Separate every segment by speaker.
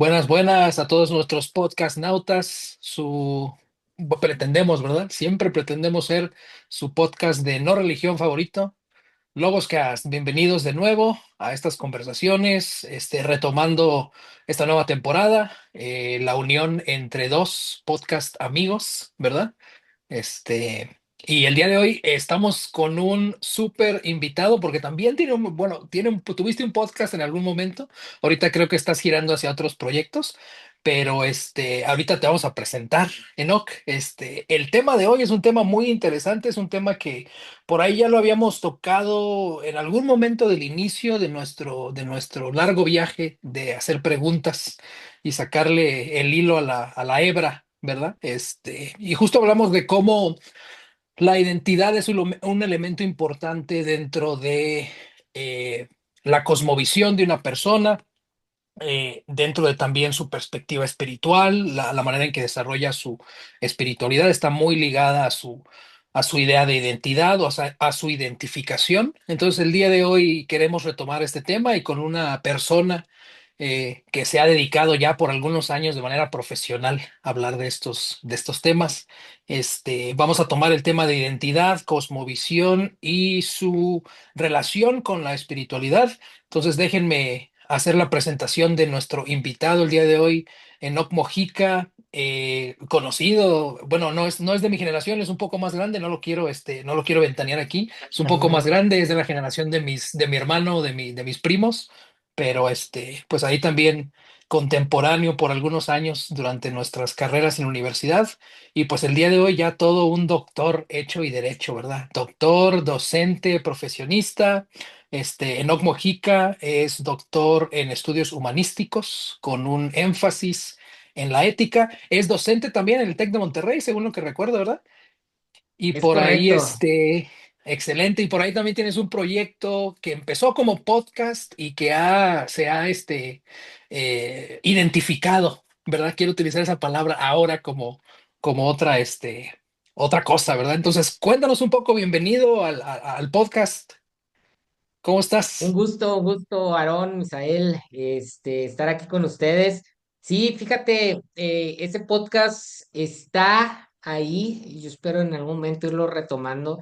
Speaker 1: Buenas, buenas a todos nuestros podcast nautas. Pretendemos, ¿verdad? Siempre pretendemos ser su podcast de no religión favorito. Logoscast, bienvenidos de nuevo a estas conversaciones, retomando esta nueva temporada, la unión entre dos podcast amigos, ¿verdad? Y el día de hoy estamos con un súper invitado porque también tuviste un podcast en algún momento. Ahorita creo que estás girando hacia otros proyectos, pero ahorita te vamos a presentar, Enoch. El tema de hoy es un tema muy interesante, es un tema que por ahí ya lo habíamos tocado en algún momento del inicio de nuestro largo viaje de hacer preguntas y sacarle el hilo a la hebra, ¿verdad? Y justo hablamos de cómo la identidad es un elemento importante dentro de eh, la cosmovisión de una persona, dentro de también su perspectiva espiritual, la manera en que desarrolla su espiritualidad está muy ligada a su idea de identidad o sea, a su identificación. Entonces, el día de hoy queremos retomar este tema y con una persona que se ha dedicado ya por algunos años de manera profesional a hablar de estos temas. Vamos a tomar el tema de identidad, cosmovisión y su relación con la espiritualidad. Entonces, déjenme hacer la presentación de nuestro invitado el día de hoy, Enoc Mojica, conocido, bueno, no es de mi generación, es un poco más grande, no lo quiero ventanear aquí, es un poco más grande, es de la generación de mi hermano, de mis primos, pero pues ahí también contemporáneo por algunos años durante nuestras carreras en universidad, y pues el día de hoy ya todo un doctor hecho y derecho, ¿verdad? Doctor, docente, profesionista. Enoc Mojica es doctor en estudios humanísticos con un énfasis en la ética. Es docente también en el TEC de Monterrey, según lo que recuerdo, ¿verdad? Y
Speaker 2: Es
Speaker 1: por ahí,
Speaker 2: correcto.
Speaker 1: excelente. Y por ahí también tienes un proyecto que empezó como podcast y que se ha identificado, ¿verdad? Quiero utilizar esa palabra ahora como otra cosa, ¿verdad? Entonces, cuéntanos un poco, bienvenido al podcast. ¿Cómo estás?
Speaker 2: Un gusto, Aarón, Misael, estar aquí con ustedes. Sí, fíjate, ese podcast está ahí y yo espero en algún momento irlo retomando,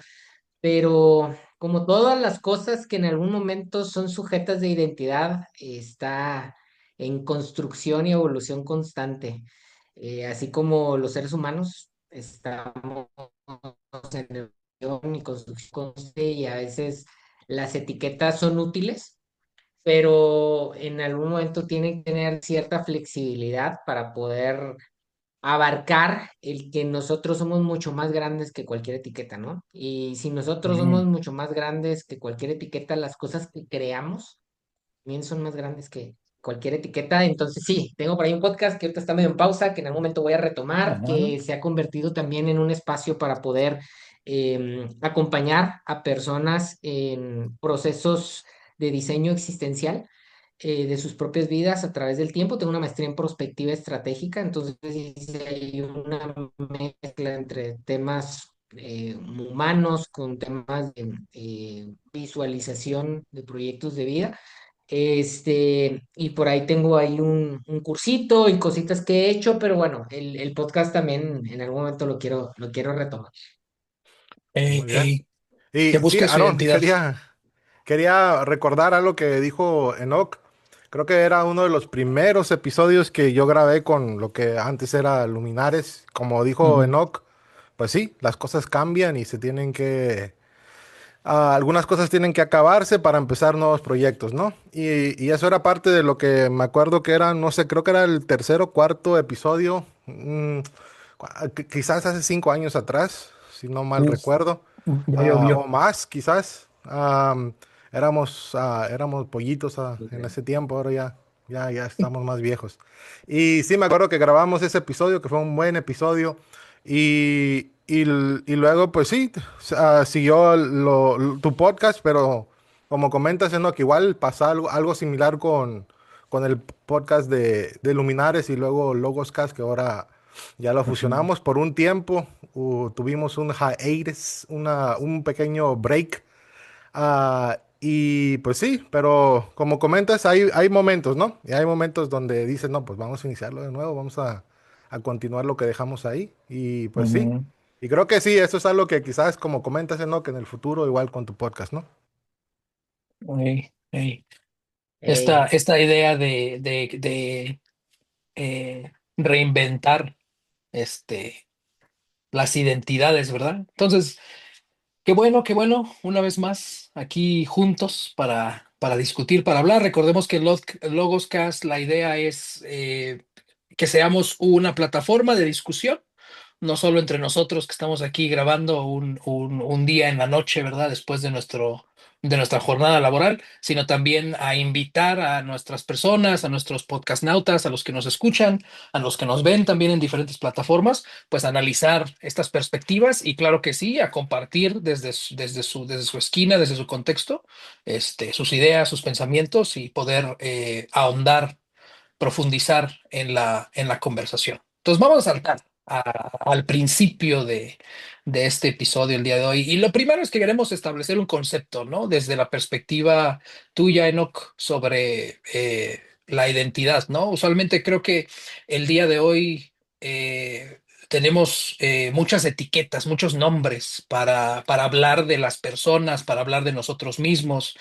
Speaker 2: pero como todas las cosas que en algún momento son sujetas de identidad, está en construcción y evolución constante. Así como los seres humanos estamos en evolución y construcción constante y a veces las etiquetas son útiles, pero en algún momento tienen que tener cierta flexibilidad para poder abarcar el que nosotros somos mucho más grandes que cualquier etiqueta, ¿no? Y si nosotros somos
Speaker 1: Mm.
Speaker 2: mucho más grandes que cualquier etiqueta, las cosas que creamos también son más grandes que cualquier etiqueta. Entonces, sí, tengo por ahí un podcast que ahorita está medio en pausa, que en algún momento voy a retomar,
Speaker 1: Ajá.
Speaker 2: que se ha convertido también en un espacio para poder acompañar a personas en procesos de diseño existencial de sus propias vidas a través del tiempo. Tengo una maestría en prospectiva estratégica, entonces hice ahí una mezcla entre temas humanos con temas de visualización de proyectos de vida. Y por ahí tengo ahí un cursito y cositas que he hecho, pero bueno, el podcast también en algún momento lo quiero retomar.
Speaker 1: Ey,
Speaker 2: Muy bien.
Speaker 1: ey, que
Speaker 2: Y sí,
Speaker 1: busque su
Speaker 2: Aaron,
Speaker 1: identidad.
Speaker 2: quería recordar algo que dijo Enoch. Creo que era uno de los primeros episodios que yo grabé con lo que antes era Luminares. Como dijo
Speaker 1: Ujú.
Speaker 2: Enoch, pues sí, las cosas cambian y algunas cosas tienen que acabarse para empezar nuevos proyectos, ¿no? Y eso era parte de lo que me acuerdo que era, no sé, creo que era el tercer o cuarto episodio, quizás hace 5 años atrás, si no mal
Speaker 1: Uf,
Speaker 2: recuerdo,
Speaker 1: ya
Speaker 2: o
Speaker 1: llovió.
Speaker 2: más, quizás. Éramos pollitos en ese tiempo, ahora ya estamos más viejos. Y sí, me acuerdo que grabamos ese episodio, que fue un buen episodio. Y luego, pues sí, siguió tu podcast, pero como comentas, ¿no? Que igual pasa algo similar con el podcast de Luminares y luego Logoscast, que ahora ya lo
Speaker 1: Ujú.
Speaker 2: fusionamos por un tiempo. Tuvimos un hiatus, un pequeño break.
Speaker 3: Y pues sí, pero como comentas, hay momentos, ¿no? Y hay momentos donde dices, no, pues vamos a iniciarlo de nuevo, vamos a continuar lo que dejamos ahí. Y pues sí,
Speaker 1: Ujú.
Speaker 3: y creo que sí, eso es algo que quizás, como comentas, ¿no? Que en el futuro igual con tu podcast, ¿no?
Speaker 1: Ey, ey.
Speaker 2: Ey,
Speaker 1: Esta idea reinventar este, las identidades, ¿verdad? Entonces, qué bueno, una vez más, aquí juntos para discutir, para hablar. Recordemos que en Logoscast la idea es que seamos una plataforma de discusión, no solo entre nosotros que estamos aquí grabando un día en la noche, ¿verdad? Después de nuestra jornada laboral, sino también a invitar a nuestras personas, a nuestros podcastnautas, a los que nos escuchan, a los que nos ven también en diferentes plataformas, pues a analizar estas perspectivas y claro que sí, a compartir desde su esquina, desde su contexto, sus ideas, sus pensamientos y poder ahondar, profundizar en la conversación. Entonces vamos a saltar al principio de este episodio el día de hoy. Y lo primero es que queremos establecer un concepto, ¿no? Desde la perspectiva tuya, Enoch, sobre la identidad, ¿no? Usualmente creo que el día de hoy tenemos muchas etiquetas, muchos nombres para hablar de las personas, para hablar de nosotros mismos.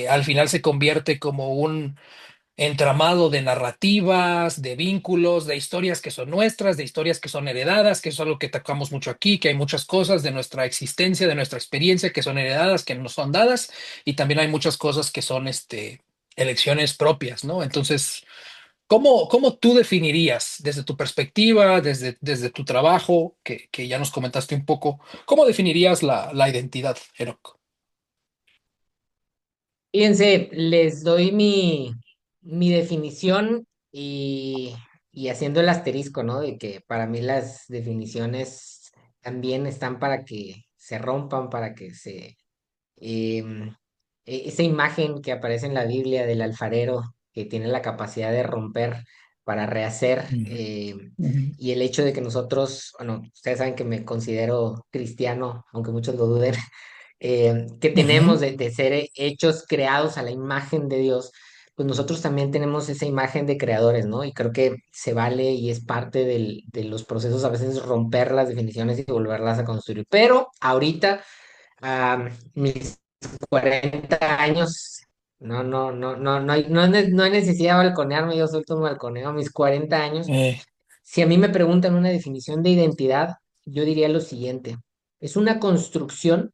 Speaker 1: Al final se convierte como un entramado de narrativas, de vínculos, de historias que son nuestras, de historias que son heredadas, que eso es algo que tocamos mucho aquí, que hay muchas cosas de nuestra existencia, de nuestra experiencia que son heredadas, que nos son dadas, y también hay muchas cosas que son elecciones propias, ¿no? Entonces, cómo tú definirías desde tu perspectiva, desde tu trabajo, que ya nos comentaste un poco, cómo definirías la identidad, Enoch?
Speaker 2: fíjense, les doy mi definición y haciendo el asterisco, ¿no? De que para mí las definiciones también están para que se rompan, para que em, esa imagen que aparece en la Biblia del alfarero que tiene la capacidad de romper para rehacer,
Speaker 1: Ujú,
Speaker 2: y el hecho de que nosotros, bueno, ustedes saben que me considero cristiano, aunque muchos lo duden, que tenemos
Speaker 1: ujú,
Speaker 2: de ser hechos creados a la imagen de Dios, pues nosotros también tenemos esa imagen de creadores, ¿no? Y creo que se vale y es parte de los procesos a veces romper las definiciones y volverlas a construir. Pero ahorita, mis 40 años, no hay necesidad de balconearme, yo suelto un balconeo a mis 40 años.
Speaker 1: eh,
Speaker 2: Si a mí me preguntan una definición de identidad, yo diría lo siguiente: es una construcción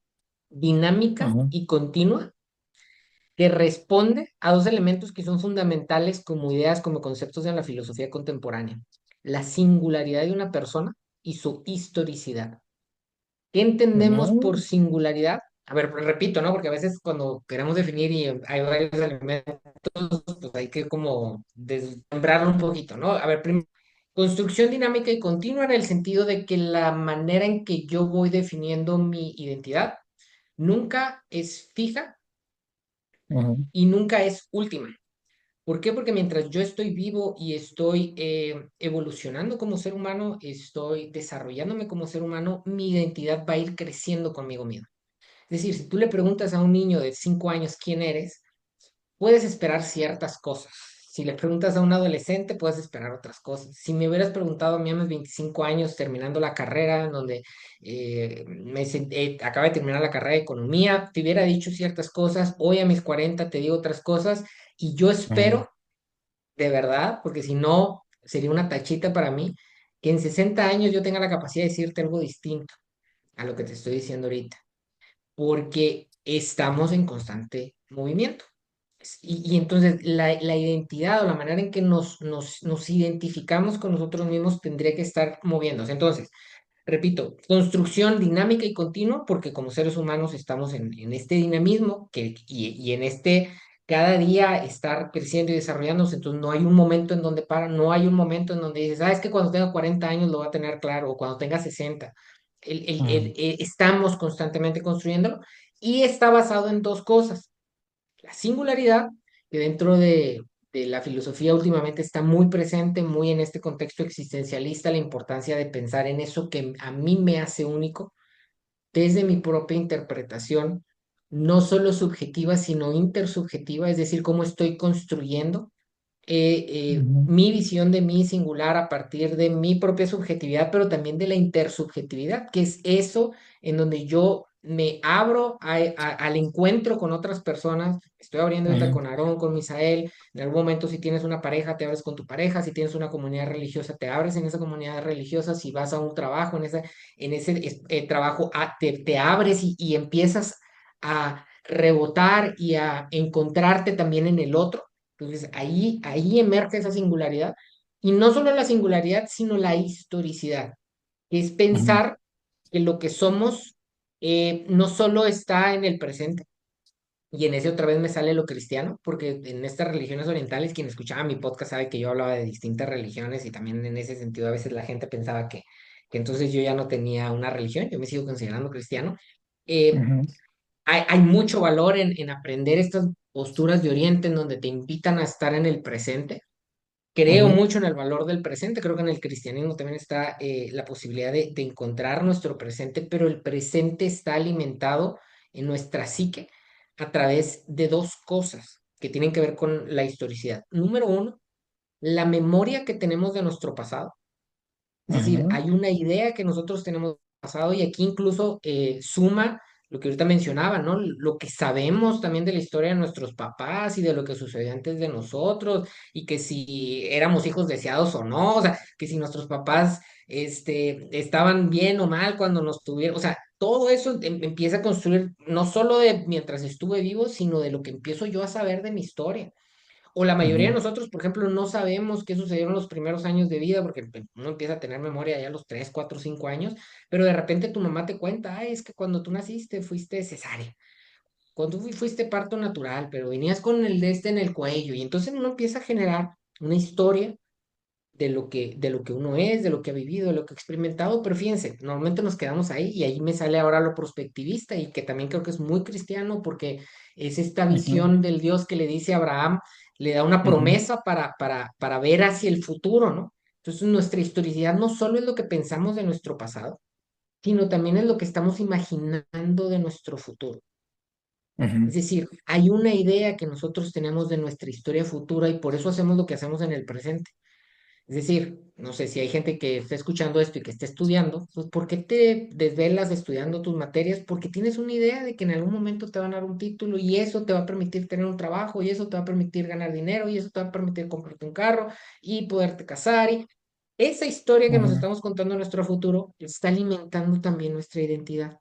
Speaker 2: dinámica
Speaker 1: ujú,
Speaker 2: y continua que responde a dos elementos que son fundamentales como ideas, como conceptos en la filosofía contemporánea: la singularidad de una persona y su historicidad. ¿Qué entendemos por
Speaker 1: ujú,
Speaker 2: singularidad? A ver, repito, ¿no? Porque a veces cuando queremos definir y hay varios elementos, pues hay que como desmembrarlo un poquito, ¿no? A ver, primero, construcción dinámica y continua en el sentido de que la manera en que yo voy definiendo mi identidad nunca es fija
Speaker 1: ujú,
Speaker 2: y nunca es última. ¿Por qué? Porque mientras yo estoy vivo y estoy evolucionando como ser humano, estoy desarrollándome como ser humano, mi identidad va a ir creciendo conmigo mismo. Es decir, si tú le preguntas a un niño de 5 años quién eres, puedes esperar ciertas cosas. Si le preguntas a un adolescente, puedes esperar otras cosas. Si me hubieras preguntado a mí a mis 25 años, terminando la carrera, en donde acaba de terminar la carrera de economía, te hubiera dicho ciertas cosas. Hoy a mis 40 te digo otras cosas. Y yo
Speaker 1: ujú,
Speaker 2: espero, de verdad, porque si no, sería una tachita para mí, que en 60 años yo tenga la capacidad de decirte algo distinto a lo que te estoy diciendo ahorita, porque estamos en constante movimiento. Y entonces la identidad o la manera en que nos identificamos con nosotros mismos tendría que estar moviéndose. Entonces, repito, construcción dinámica y continua, porque como seres humanos estamos en este dinamismo y en este cada día estar creciendo y desarrollándose. Entonces, no hay un momento en donde para, no hay un momento en donde dices, es que cuando tenga 40 años lo va a tener claro, o cuando tenga 60.
Speaker 1: ujú,
Speaker 2: Estamos constantemente construyéndolo y está basado en dos cosas: la singularidad, que dentro de la filosofía últimamente está muy presente, muy en este contexto existencialista, la importancia de pensar en eso que a mí me hace único desde mi propia interpretación no solo subjetiva, sino intersubjetiva, es decir, cómo estoy construyendo
Speaker 1: Ujú,
Speaker 2: mi visión de mí singular a partir de mi propia subjetividad, pero también de la intersubjetividad, que es eso en donde yo me abro al encuentro con otras personas. Estoy abriendo ahorita
Speaker 1: ujú,
Speaker 2: con Aarón, con Misael. En algún momento, si tienes una pareja, te abres con tu pareja. Si tienes una comunidad religiosa, te abres en esa comunidad religiosa. Si vas a un trabajo, en ese trabajo, te abres y empiezas a rebotar y a encontrarte también en el otro. Entonces ahí emerge esa singularidad. Y no solo la singularidad, sino la historicidad, que es
Speaker 1: ujú,
Speaker 2: pensar que lo que somos no solo está en el presente. Y en ese otra vez me sale lo cristiano, porque en estas religiones orientales, quien escuchaba mi podcast sabe que yo hablaba de distintas religiones y también en ese sentido a veces la gente pensaba que entonces yo ya no tenía una religión, yo me sigo considerando cristiano. Eh,
Speaker 1: ujú,
Speaker 2: hay mucho valor en aprender estas posturas de Oriente en donde te invitan a estar en el presente. Creo
Speaker 1: ujú,
Speaker 2: mucho en el valor del presente, creo que en el cristianismo también está la posibilidad de encontrar nuestro presente, pero el presente está alimentado en nuestra psique a través de dos cosas que tienen que ver con la historicidad. Número uno, la memoria que tenemos de nuestro pasado. Es decir,
Speaker 1: ujú,
Speaker 2: hay una idea que nosotros tenemos pasado y aquí incluso suma lo que ahorita mencionaba, ¿no? Lo que sabemos también de la historia de nuestros papás y de lo que sucedió antes de nosotros y que si éramos hijos deseados o no, o sea, que si nuestros papás estaban bien o mal cuando nos tuvieron, o sea, todo eso empieza a construir no solo de mientras estuve vivo, sino de lo que empiezo yo a saber de mi historia. O la mayoría de
Speaker 1: ujú,
Speaker 2: nosotros, por ejemplo, no sabemos qué sucedió en los primeros años de vida, porque pues, uno empieza a tener memoria ya a los 3 4 5 años, pero de repente tu mamá te cuenta, ay, es que cuando tú naciste fuiste cesárea, cuando fuiste parto natural, pero venías con el de este en el cuello, y entonces uno empieza a generar una historia de lo que uno es, de lo que ha vivido, de lo que ha experimentado, pero fíjense, normalmente nos quedamos ahí y ahí me sale ahora lo prospectivista y que también creo que es muy cristiano porque es esta
Speaker 1: ujú,
Speaker 2: visión del Dios que le dice a Abraham, le da una
Speaker 1: ujú,
Speaker 2: promesa para ver hacia el futuro, ¿no? Entonces nuestra historicidad no solo es lo que pensamos de nuestro pasado, sino también es lo que estamos imaginando de nuestro futuro. Es
Speaker 1: ujú.
Speaker 2: decir, hay una idea que nosotros tenemos de nuestra historia futura y por eso hacemos lo que hacemos en el presente. Es decir, no sé si hay gente que está escuchando esto y que está estudiando, pues ¿por qué te desvelas estudiando tus materias? Porque tienes una idea de que en algún momento te van a dar un título y eso te va a permitir tener un trabajo y eso te va a permitir ganar dinero y eso te va a permitir comprarte un carro y poderte casar. Y esa historia que nos
Speaker 1: Ujú,
Speaker 2: estamos contando en nuestro futuro está alimentando también nuestra identidad.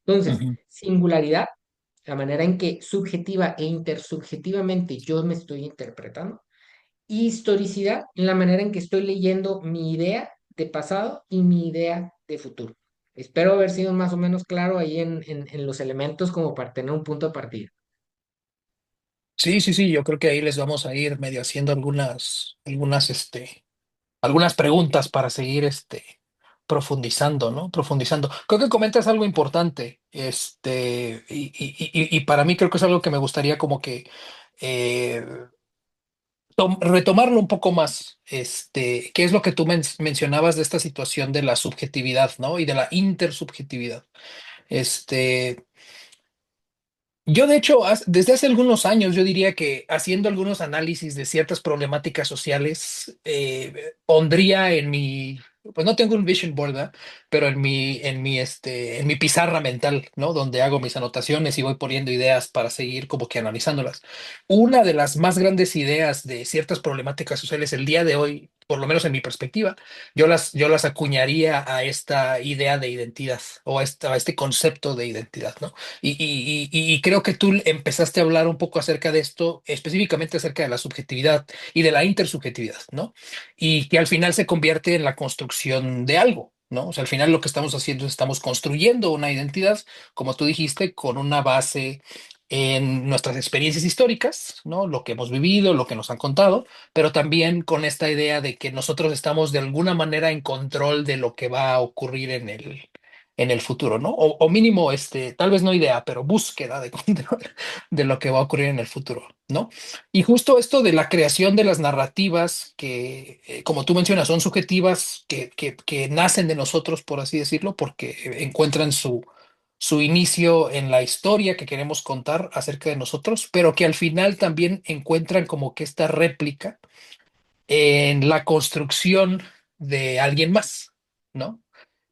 Speaker 2: Entonces,
Speaker 1: ujú,
Speaker 2: singularidad, la manera en que subjetiva e intersubjetivamente yo me estoy interpretando y historicidad en la manera en que estoy leyendo mi idea de pasado y mi idea de futuro. Espero haber sido más o menos claro ahí en los elementos como para tener un punto de partida.
Speaker 1: sí, sí, sí, yo creo que ahí les vamos a ir medio haciendo algunas preguntas para seguir, profundizando, ¿no? Profundizando. Creo que comentas algo importante, y para mí creo que es algo que me gustaría como que eh, retomarlo un poco más, qué es lo que tú mencionabas de esta situación de la subjetividad, ¿no? Y de la intersubjetividad. Este, yo, de hecho, desde hace algunos años, yo diría que haciendo algunos análisis de ciertas problemáticas sociales, pondría en mi, pues no tengo un vision board, ¿verdad? Pero en mi pizarra mental, ¿no? Donde hago mis anotaciones y voy poniendo ideas para seguir como que analizándolas. Una de las más grandes ideas de ciertas problemáticas sociales el día de hoy, por lo menos en mi perspectiva, yo las acuñaría a esta idea de identidad o a este concepto de identidad, ¿no? Y creo que tú empezaste a hablar un poco acerca de esto, específicamente acerca de la subjetividad y de la intersubjetividad, ¿no? Y que al final se convierte en la construcción de algo, ¿no? O sea, al final lo que estamos haciendo es estamos construyendo una identidad, como tú dijiste, con una base en nuestras experiencias históricas, ¿no? Lo que hemos vivido, lo que nos han contado, pero también con esta idea de que nosotros estamos de alguna manera en control de lo que va a ocurrir en el futuro, ¿no? O mínimo, tal vez no idea, pero búsqueda de control de lo que va a ocurrir en el futuro, ¿no? Y justo esto de la creación de las narrativas que, como tú mencionas, son subjetivas, que nacen de nosotros, por así decirlo, porque encuentran su inicio en la historia que queremos contar acerca de nosotros, pero que al final también encuentran como que esta réplica en la construcción de alguien más, ¿no?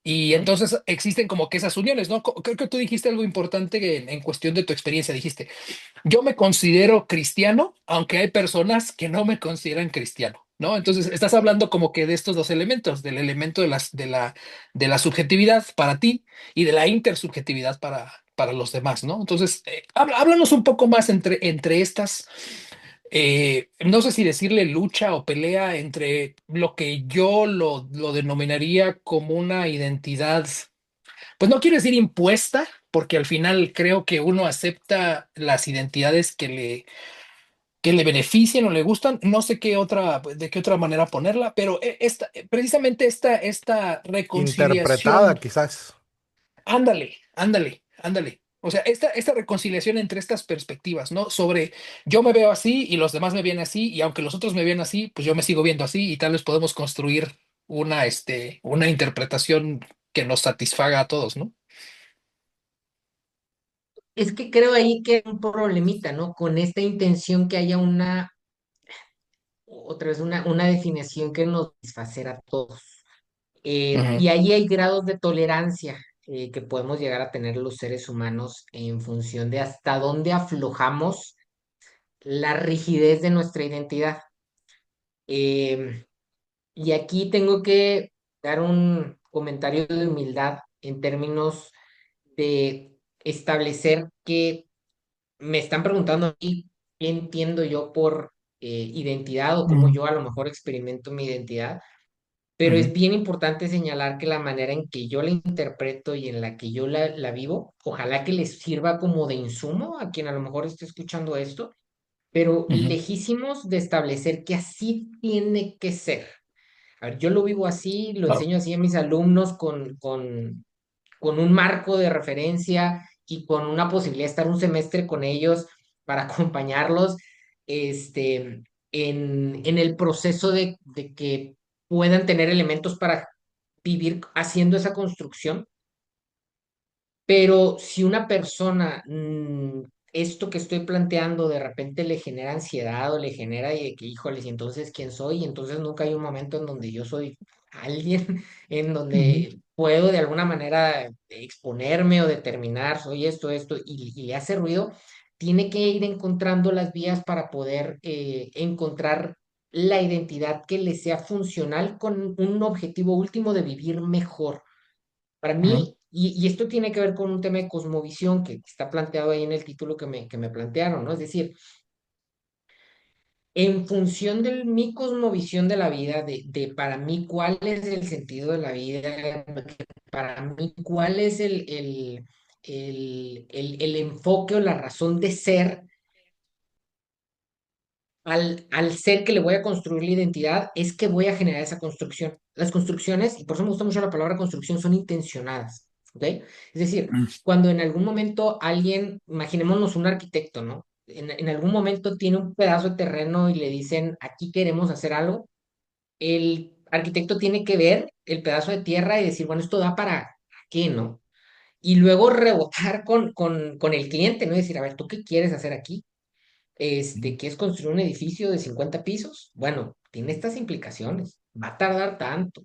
Speaker 1: Y
Speaker 2: ¿no?
Speaker 1: entonces existen como que esas uniones, ¿no? Creo que tú dijiste algo importante en cuestión de tu experiencia. Dijiste, yo me considero cristiano, aunque hay personas que no me consideran cristiano, ¿no? Entonces estás hablando como que de estos dos elementos, del elemento de la subjetividad para ti y de la intersubjetividad para los demás, ¿no? Entonces, háblanos un poco más entre estas, no sé si decirle lucha o pelea entre lo que yo lo denominaría como una identidad, pues no quiero decir impuesta, porque al final creo que uno acepta las identidades que le benefician o le gustan. No sé qué otra, de qué otra manera ponerla, pero precisamente esta
Speaker 3: Interpretada,
Speaker 1: reconciliación,
Speaker 3: quizás.
Speaker 1: ándale, ándale, ándale. O sea, esta reconciliación entre estas perspectivas, ¿no? Sobre yo me veo así y los demás me ven así, y aunque los otros me ven así, pues yo me sigo viendo así, y tal vez podemos construir una interpretación que nos satisfaga a todos, ¿no?
Speaker 2: Es que creo ahí que hay un problemita, ¿no? Con esta intención que haya otra vez una definición que nos satisfacer a todos.
Speaker 1: Ujú,
Speaker 2: Y ahí hay grados de tolerancia que podemos llegar a tener los seres humanos en función de hasta dónde aflojamos la rigidez de nuestra identidad. Em, y aquí tengo que dar un comentario de humildad en términos de establecer que me están preguntando a mí qué entiendo yo por identidad o cómo
Speaker 1: ujú,
Speaker 2: yo a lo mejor experimento mi identidad, pero
Speaker 1: ujú,
Speaker 2: es bien importante señalar que la manera en que yo la interpreto y en la que yo la vivo, ojalá que les sirva como de insumo a quien a lo mejor esté escuchando esto, pero
Speaker 1: ujú,
Speaker 2: lejísimos de establecer que así tiene que ser. A ver, yo lo vivo así, lo
Speaker 1: claro.
Speaker 2: enseño así a mis alumnos con un marco de referencia y con una posibilidad de estar un semestre con ellos para acompañarlos en el proceso de que puedan tener elementos para vivir haciendo esa construcción. Pero si una persona, esto que estoy planteando de repente le genera ansiedad o le genera y de que, híjoles, ¿y entonces quién soy? Y entonces nunca hay un momento en donde yo soy alguien, en
Speaker 1: Ujú,
Speaker 2: donde puedo de alguna manera exponerme o determinar, soy esto, y le hace ruido, tiene que ir encontrando las vías para poder encontrar la identidad que le sea funcional con un objetivo último de vivir mejor. Para
Speaker 1: ujú,
Speaker 2: mí, y esto tiene que ver con un tema de cosmovisión que está planteado ahí en el título que me plantearon, ¿no? Es decir, en función de mi cosmovisión de la vida, de para mí cuál es el sentido de la vida, para mí cuál es el enfoque o la razón de ser al ser que le voy a construir la identidad, es que voy a generar esa construcción. Las construcciones, y por eso me gusta mucho la palabra construcción, son intencionadas, ¿ok? Es decir, cuando en algún momento alguien, imaginémonos un arquitecto, ¿no? En algún momento tiene un pedazo de terreno y le dicen, aquí queremos hacer algo, el arquitecto tiene que ver el pedazo de tierra y decir, bueno, esto da para qué, ¿no? Y luego rebotar con el cliente, ¿no? Y decir, a ver, ¿tú qué quieres hacer aquí? ¿Quieres construir un edificio de 50 pisos? Bueno, tiene estas implicaciones. Va a tardar tanto.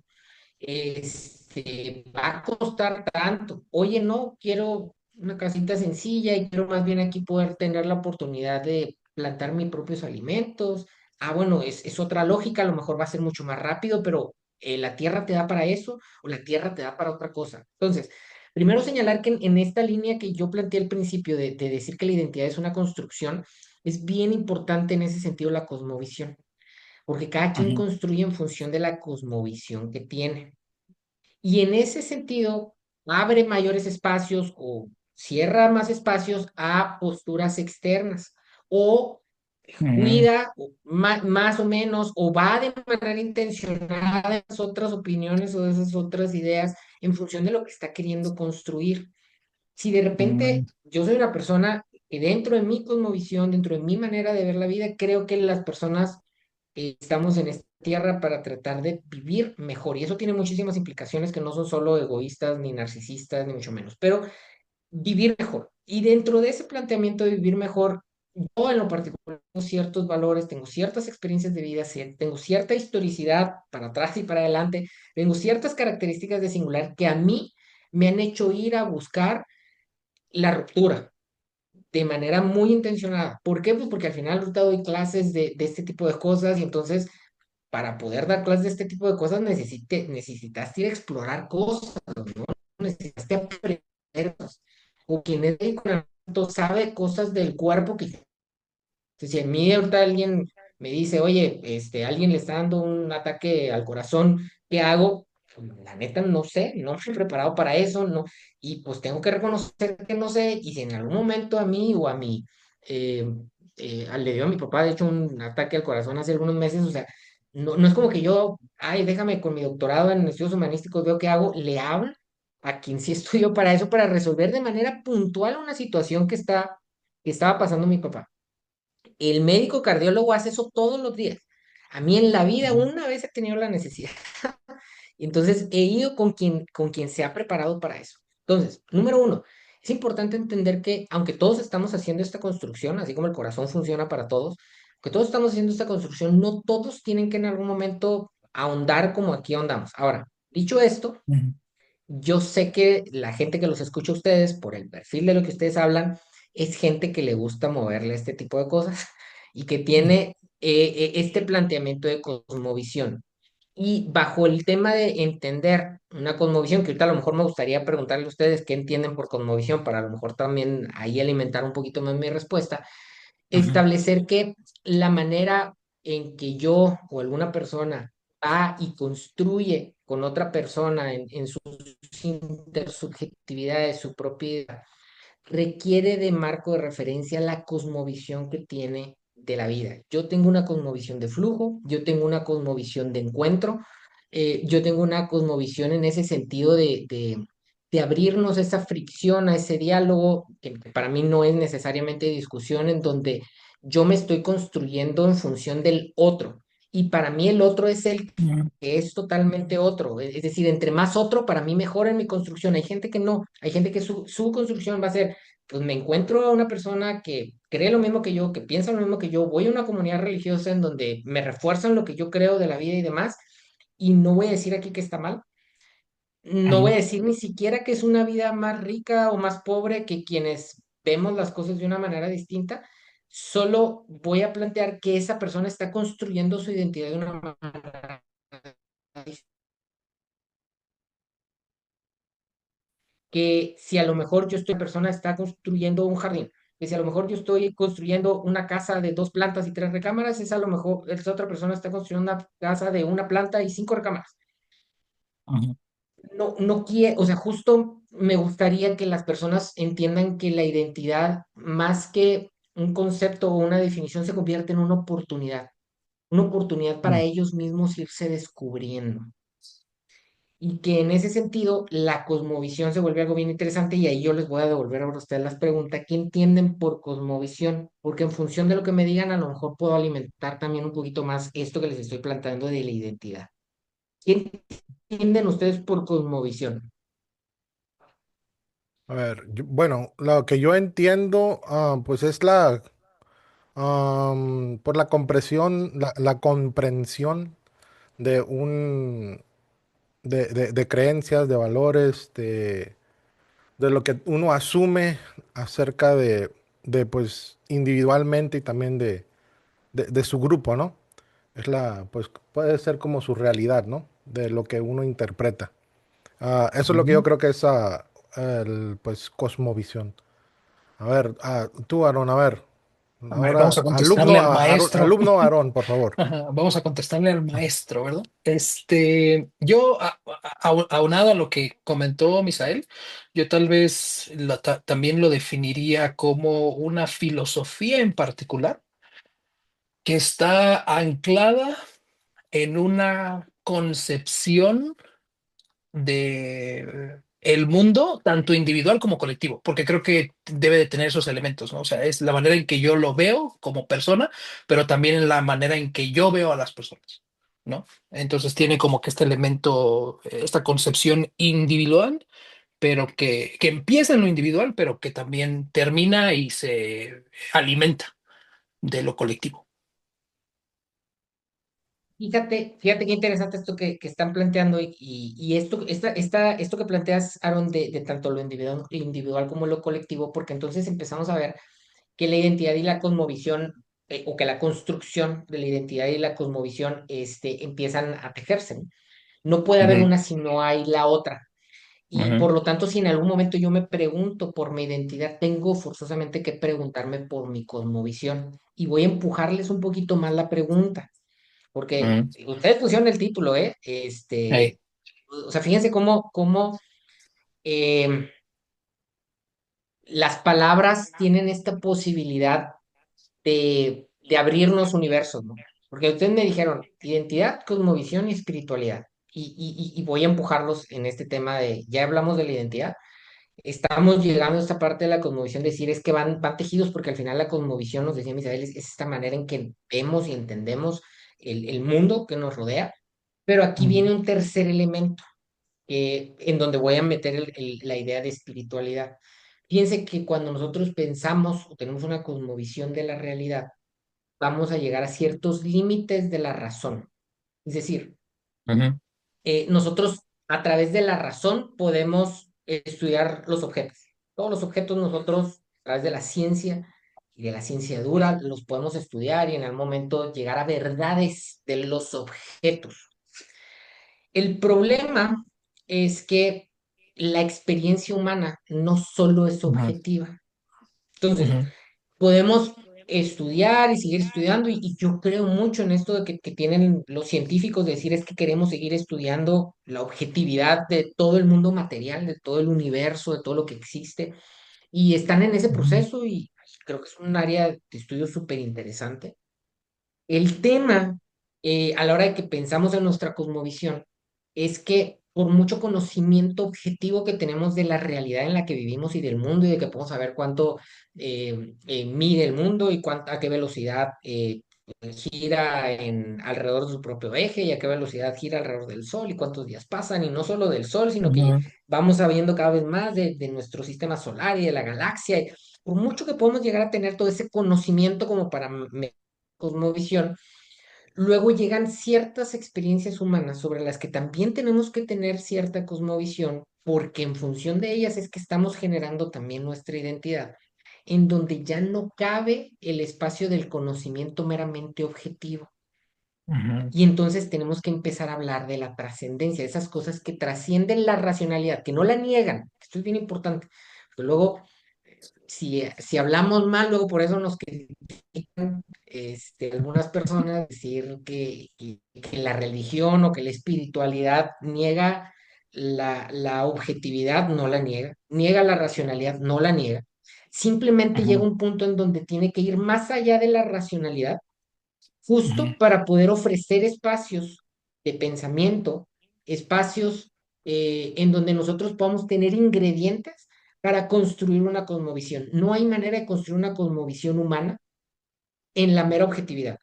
Speaker 2: Va a costar tanto. Oye, no, quiero una casita sencilla y quiero más bien aquí poder tener la oportunidad de plantar mis propios alimentos. Ah, bueno, es otra lógica, a lo mejor va a ser mucho más rápido, pero la tierra te da para eso o la tierra te da para otra cosa. Entonces, primero señalar que en esta línea que yo planteé al principio de decir que la identidad es una construcción, es bien importante en ese sentido la cosmovisión, porque cada quien
Speaker 1: ujú,
Speaker 2: construye en función de la cosmovisión que tiene. Y en ese sentido, abre mayores espacios o cierra más espacios a posturas externas o
Speaker 1: ujú,
Speaker 2: cuida más o menos o va de manera intencionada esas otras opiniones o esas otras ideas en función de lo que está queriendo construir. Si de repente
Speaker 1: ujú,
Speaker 2: yo soy una persona que dentro de mi cosmovisión, dentro de mi manera de ver la vida, creo que las personas estamos en esta tierra para tratar de vivir mejor. Y eso tiene muchísimas implicaciones que no son solo egoístas, ni narcisistas, ni mucho menos. Pero vivir mejor. Y dentro de ese planteamiento de vivir mejor, yo en lo particular tengo ciertos valores, tengo ciertas experiencias de vida, tengo cierta historicidad para atrás y para adelante, tengo ciertas características de singular que a mí me han hecho ir a buscar la ruptura de manera muy intencionada. ¿Por qué? Pues porque al final ahorita doy clases de este tipo de cosas y entonces para poder dar clases de este tipo de cosas necesitaste ir a explorar cosas, necesitaste aprender cosas. O quien es médico en el momento sabe cosas del cuerpo que si a mí ahorita alguien me dice, oye, alguien le está dando un ataque al corazón, ¿qué hago? Pues, la neta no sé, no me he preparado para eso, no, y pues tengo que reconocer que no sé, y si en algún momento a mí o a mí eh, le dio a mi papá, de hecho, un ataque al corazón hace algunos meses, o sea, no es como que yo, ay, déjame con mi doctorado en estudios humanísticos, veo qué hago, le hablo a quien sí estudió para eso, para resolver de manera puntual una situación que estaba pasando mi papá. El médico cardiólogo hace eso todos los días. A mí en la vida
Speaker 1: Ujú,
Speaker 2: una vez he tenido la necesidad. Entonces he ido con quien se ha preparado para eso. Entonces, número uno, es importante entender que aunque todos estamos haciendo esta construcción, así como el corazón funciona para todos, que todos estamos haciendo esta construcción, no todos tienen que en algún momento ahondar como aquí ahondamos. Ahora, dicho esto,
Speaker 1: ujú,
Speaker 2: yo sé que la gente que los escucha a ustedes, por el perfil de lo que ustedes hablan, es gente que le gusta moverle este tipo de cosas y que
Speaker 1: ujú,
Speaker 2: tiene este planteamiento de cosmovisión. Y bajo el tema de entender una cosmovisión, que ahorita a lo mejor me gustaría preguntarle a ustedes qué entienden por cosmovisión, para a lo mejor también ahí alimentar un poquito más mi respuesta,
Speaker 1: ujú,
Speaker 2: establecer que la manera en que yo o alguna persona va y construye con otra persona en sus intersubjetividades, su propiedad, requiere de marco de referencia la cosmovisión que tiene de la vida. Yo tengo una cosmovisión de flujo, yo tengo una cosmovisión de encuentro, yo tengo una cosmovisión en ese sentido de abrirnos esa fricción, a ese diálogo, que para mí no es necesariamente discusión, en donde yo me estoy construyendo en función del otro. Y para mí el otro es el
Speaker 1: ujú,
Speaker 2: que es totalmente otro. Es decir, entre más otro, para mí mejor en mi construcción. Hay gente que no, hay gente que su construcción va a ser, pues me encuentro a una persona que cree lo mismo que yo, que piensa lo mismo que yo, voy a una comunidad religiosa en donde me refuerzan lo que yo creo de la vida y demás, y no voy a decir aquí que está mal, no voy
Speaker 1: ujú.
Speaker 2: a decir ni siquiera que es una vida más rica o más pobre que quienes vemos las cosas de una manera distinta, solo voy a plantear que esa persona está construyendo su identidad de una manera que si a lo mejor yo estoy persona está construyendo un jardín, que si a lo mejor yo estoy construyendo una casa de 2 plantas y 3 recámaras, es a lo mejor esa otra persona está construyendo una casa de 1 planta y 5 recámaras.
Speaker 1: Ujú,
Speaker 2: No quiere, o sea, justo me gustaría que las personas entiendan que la identidad, más que un concepto o una definición, se convierte en una oportunidad para
Speaker 1: ujú.
Speaker 2: ellos mismos irse descubriendo. Y que en ese sentido la cosmovisión se vuelve algo bien interesante y ahí yo les voy a devolver a ustedes las preguntas, ¿qué entienden por cosmovisión? Porque en función de lo que me digan, a lo mejor puedo alimentar también un poquito más esto que les estoy planteando de la identidad. ¿Qué entienden ustedes por cosmovisión?
Speaker 3: A ver, bueno, lo que yo entiendo, pues es por la comprensión, la comprensión de de creencias, de valores, de lo que uno asume acerca pues, individualmente y también de su grupo, ¿no? Pues, puede ser como su realidad, ¿no? De lo que uno interpreta. Eso es lo que yo
Speaker 1: Ujú.
Speaker 3: creo que es, pues, cosmovisión. A ver, tú, Aarón, a ver.
Speaker 1: A ver, vamos
Speaker 3: Ahora,
Speaker 1: a contestarle al maestro.
Speaker 3: alumno Aarón, por favor.
Speaker 1: Ajá, vamos a contestarle al maestro, ¿verdad? Yo, aunado a lo que comentó Misael, yo tal vez también lo definiría como una filosofía en particular que está anclada en una concepción de el mundo, tanto individual como colectivo, porque creo que debe de tener esos elementos, ¿no? O sea, es la manera en que yo lo veo como persona, pero también en la manera en que yo veo a las personas, ¿no? Entonces tiene como que este elemento, esta concepción individual, pero que empieza en lo individual, pero que también termina y se alimenta de lo colectivo.
Speaker 2: Fíjate qué interesante esto que están planteando y esto que planteas, Aaron, de tanto lo individual como lo colectivo, porque entonces empezamos a ver que la identidad y la cosmovisión, o que la construcción de la identidad y la cosmovisión empiezan a tejerse, ¿no? No puede haber
Speaker 1: Ujú,
Speaker 2: una si no hay la otra. Y
Speaker 1: ujú,
Speaker 2: por lo tanto, si en algún momento yo me pregunto por mi identidad, tengo forzosamente que preguntarme por mi cosmovisión. Y voy a empujarles un poquito más la pregunta, porque
Speaker 1: ujú.
Speaker 2: ustedes pusieron el título, ¿eh?
Speaker 1: Ey,
Speaker 2: O sea, fíjense cómo eh, las palabras tienen esta posibilidad de abrirnos universos, ¿no? Porque ustedes me dijeron identidad, cosmovisión y espiritualidad. Y voy a empujarlos en este tema ya hablamos de la identidad. Estamos llegando a esta parte de la cosmovisión, decir es que van tejidos, porque al final la cosmovisión, nos decía Misael, es esta manera en que vemos y entendemos el mundo que nos rodea. Pero aquí
Speaker 1: ujú,
Speaker 2: viene un tercer elemento, en donde voy a meter la idea de espiritualidad. Fíjense que cuando nosotros pensamos o tenemos una cosmovisión de la realidad, vamos a llegar a ciertos límites de la razón. Es decir,
Speaker 1: ujú,
Speaker 2: nosotros a través de la razón podemos estudiar los objetos. Todos los objetos nosotros a través de la ciencia y de la ciencia dura los podemos estudiar y en algún momento llegar a verdades de los objetos. El problema es que la experiencia humana no solo es
Speaker 1: ujú,
Speaker 2: objetiva. Entonces,
Speaker 1: ujú,
Speaker 2: podemos estudiar y seguir estudiando y yo creo mucho en esto de que tienen los científicos de decir es que queremos seguir estudiando la objetividad de todo el mundo material, de todo el universo, de todo lo que existe y están en ese
Speaker 1: ujú,
Speaker 2: proceso y creo que es un área de estudio súper interesante. El tema, a la hora de que pensamos en nuestra cosmovisión, es que por mucho conocimiento objetivo que tenemos de la realidad en la que vivimos y del mundo y de que podemos saber cuánto mide el mundo y a qué velocidad gira alrededor de su propio eje y a qué velocidad gira alrededor del Sol y cuántos días pasan, y no solo del Sol, sino que
Speaker 1: ujú,
Speaker 2: vamos sabiendo cada vez más de nuestro sistema solar y de la galaxia. Y por mucho que podemos llegar a tener todo ese conocimiento como para cosmovisión, luego llegan ciertas experiencias humanas sobre las que también tenemos que tener cierta cosmovisión, porque en función de ellas es que estamos generando también nuestra identidad, en donde ya no cabe el espacio del conocimiento meramente objetivo.
Speaker 1: ujú,
Speaker 2: Y entonces tenemos que empezar a hablar de la trascendencia, de esas cosas que trascienden la racionalidad, que no la niegan. Esto es bien importante. Porque luego, si hablamos mal, luego por eso nos critican algunas personas, decir que la religión o que la espiritualidad niega la objetividad, no la niega, niega la racionalidad, no la niega. Simplemente llega
Speaker 1: ujú,
Speaker 2: un punto en donde tiene que ir más allá de la racionalidad,
Speaker 1: ujú,
Speaker 2: justo para poder ofrecer espacios de pensamiento, espacios en donde nosotros podamos tener ingredientes para construir una cosmovisión. No hay manera de construir una cosmovisión humana en la mera objetividad,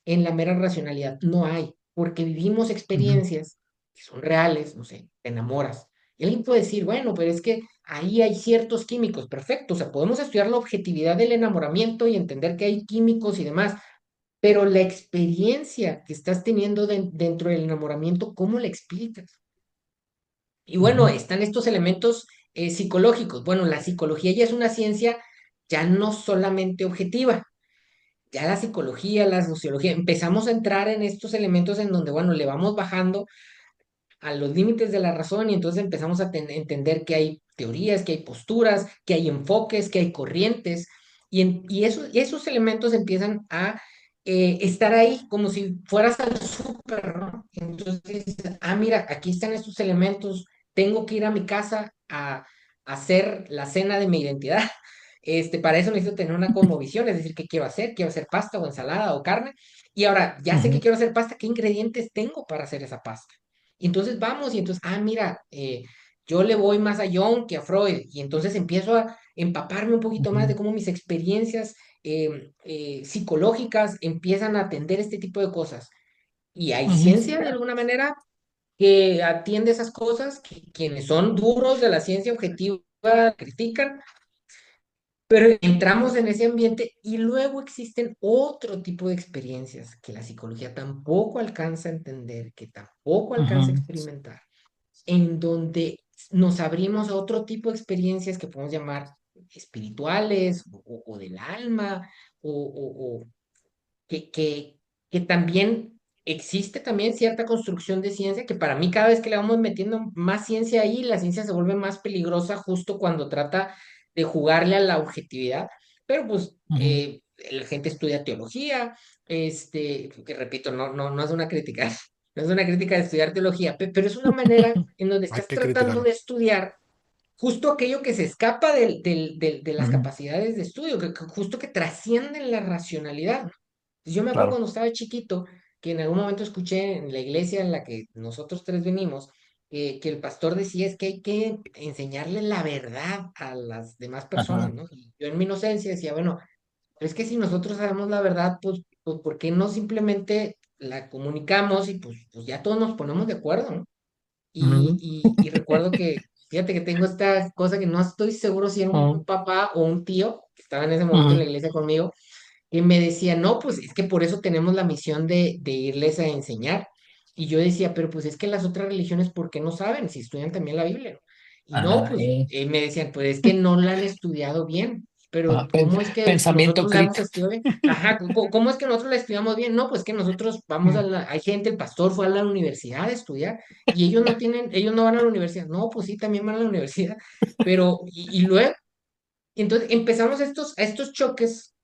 Speaker 2: en la mera racionalidad. No hay, porque vivimos
Speaker 1: ujú,
Speaker 2: experiencias que son reales, no sé, te enamoras. Y alguien puede decir, bueno, pero es que ahí hay ciertos químicos, perfecto, o sea, podemos estudiar la objetividad del enamoramiento y entender que hay químicos y demás, pero la experiencia que estás teniendo dentro del enamoramiento, ¿cómo la explicas? Y bueno,
Speaker 1: ujú,
Speaker 2: están estos elementos psicológicos. Bueno, la psicología ya es una ciencia ya no solamente objetiva, ya la psicología, la sociología, empezamos a entrar en estos elementos en donde, bueno, le vamos bajando a los límites de la razón y entonces empezamos a entender que hay teorías, que hay posturas, que hay enfoques, que hay corrientes y esos elementos empiezan a estar ahí como si fueras al súper, ¿no? Entonces, mira, aquí están estos elementos, tengo que ir a mi casa a hacer la cena de mi identidad. Para eso necesito tener una cosmovisión, es decir, ¿qué quiero hacer? ¿Quiero hacer pasta o ensalada o carne? Y ahora, ya sé que
Speaker 1: ujú,
Speaker 2: quiero hacer pasta, ¿qué ingredientes tengo para hacer esa pasta? Y entonces vamos y entonces, mira, yo le voy más a Jung que a Freud. Y entonces empiezo a empaparme un poquito más de
Speaker 1: ujú,
Speaker 2: cómo mis experiencias psicológicas empiezan a atender este tipo de cosas. Y hay
Speaker 1: ujú.
Speaker 2: ciencia de alguna manera, que atiende esas cosas, que quienes son duros de la ciencia objetiva critican, pero entramos en ese ambiente y luego existen otro tipo de experiencias que la psicología tampoco alcanza a entender, que tampoco alcanza a
Speaker 1: Ujú,
Speaker 2: experimentar, en donde nos abrimos a otro tipo de experiencias que podemos llamar espirituales o del alma o que, que, que también existe también cierta construcción de ciencia, que para mí cada vez que le vamos metiendo más ciencia ahí, la ciencia se vuelve más peligrosa justo cuando trata de jugarle a la objetividad. Pero pues
Speaker 1: ujú,
Speaker 2: la gente estudia teología, que repito, no es una crítica, no es una crítica de estudiar teología, pero es una manera en donde
Speaker 3: Hay
Speaker 2: estás
Speaker 3: que
Speaker 2: tratando
Speaker 3: criticarlo.
Speaker 2: de estudiar justo aquello que se escapa de las
Speaker 1: ujú,
Speaker 2: capacidades de estudio, que justo que trascienden la racionalidad, ¿no? Yo me acuerdo
Speaker 1: claro.
Speaker 2: cuando estaba chiquito que en algún momento escuché en la iglesia en la que nosotros tres venimos, que el pastor decía es que hay que enseñarle la verdad a las demás personas,
Speaker 1: Ajá.
Speaker 2: ¿no? Y yo en mi inocencia decía, bueno, es que si nosotros sabemos la verdad, pues ¿por qué no simplemente la comunicamos y pues ya todos nos ponemos de acuerdo, ¿no?
Speaker 1: Ujú,
Speaker 2: Y recuerdo que, fíjate que tengo esta cosa que no estoy seguro si era un
Speaker 1: ujú,
Speaker 2: papá o un tío que estaba en ese momento en la
Speaker 1: ujú.
Speaker 2: iglesia conmigo, que me decía, no, pues es que por eso tenemos la misión de irles a enseñar. Y yo decía, pero pues es que las otras religiones, ¿por qué no saben si estudian también la Biblia? ¿No? Y no,
Speaker 1: Ajá,
Speaker 2: pues me decían, pues es que no la han estudiado bien. Pero
Speaker 1: ajá.
Speaker 2: ¿cómo es que
Speaker 1: Pensamiento
Speaker 2: nosotros la hemos
Speaker 1: crítico.
Speaker 2: estudiado bien? Ajá, ¿cómo es que nosotros la estudiamos bien? No, pues que nosotros vamos a
Speaker 1: Mm,
Speaker 2: la, hay gente, el pastor fue a la universidad a estudiar y ellos no tienen, ellos no van a la universidad. No, pues sí, también van a la universidad. Pero, y luego, entonces empezamos a estos choques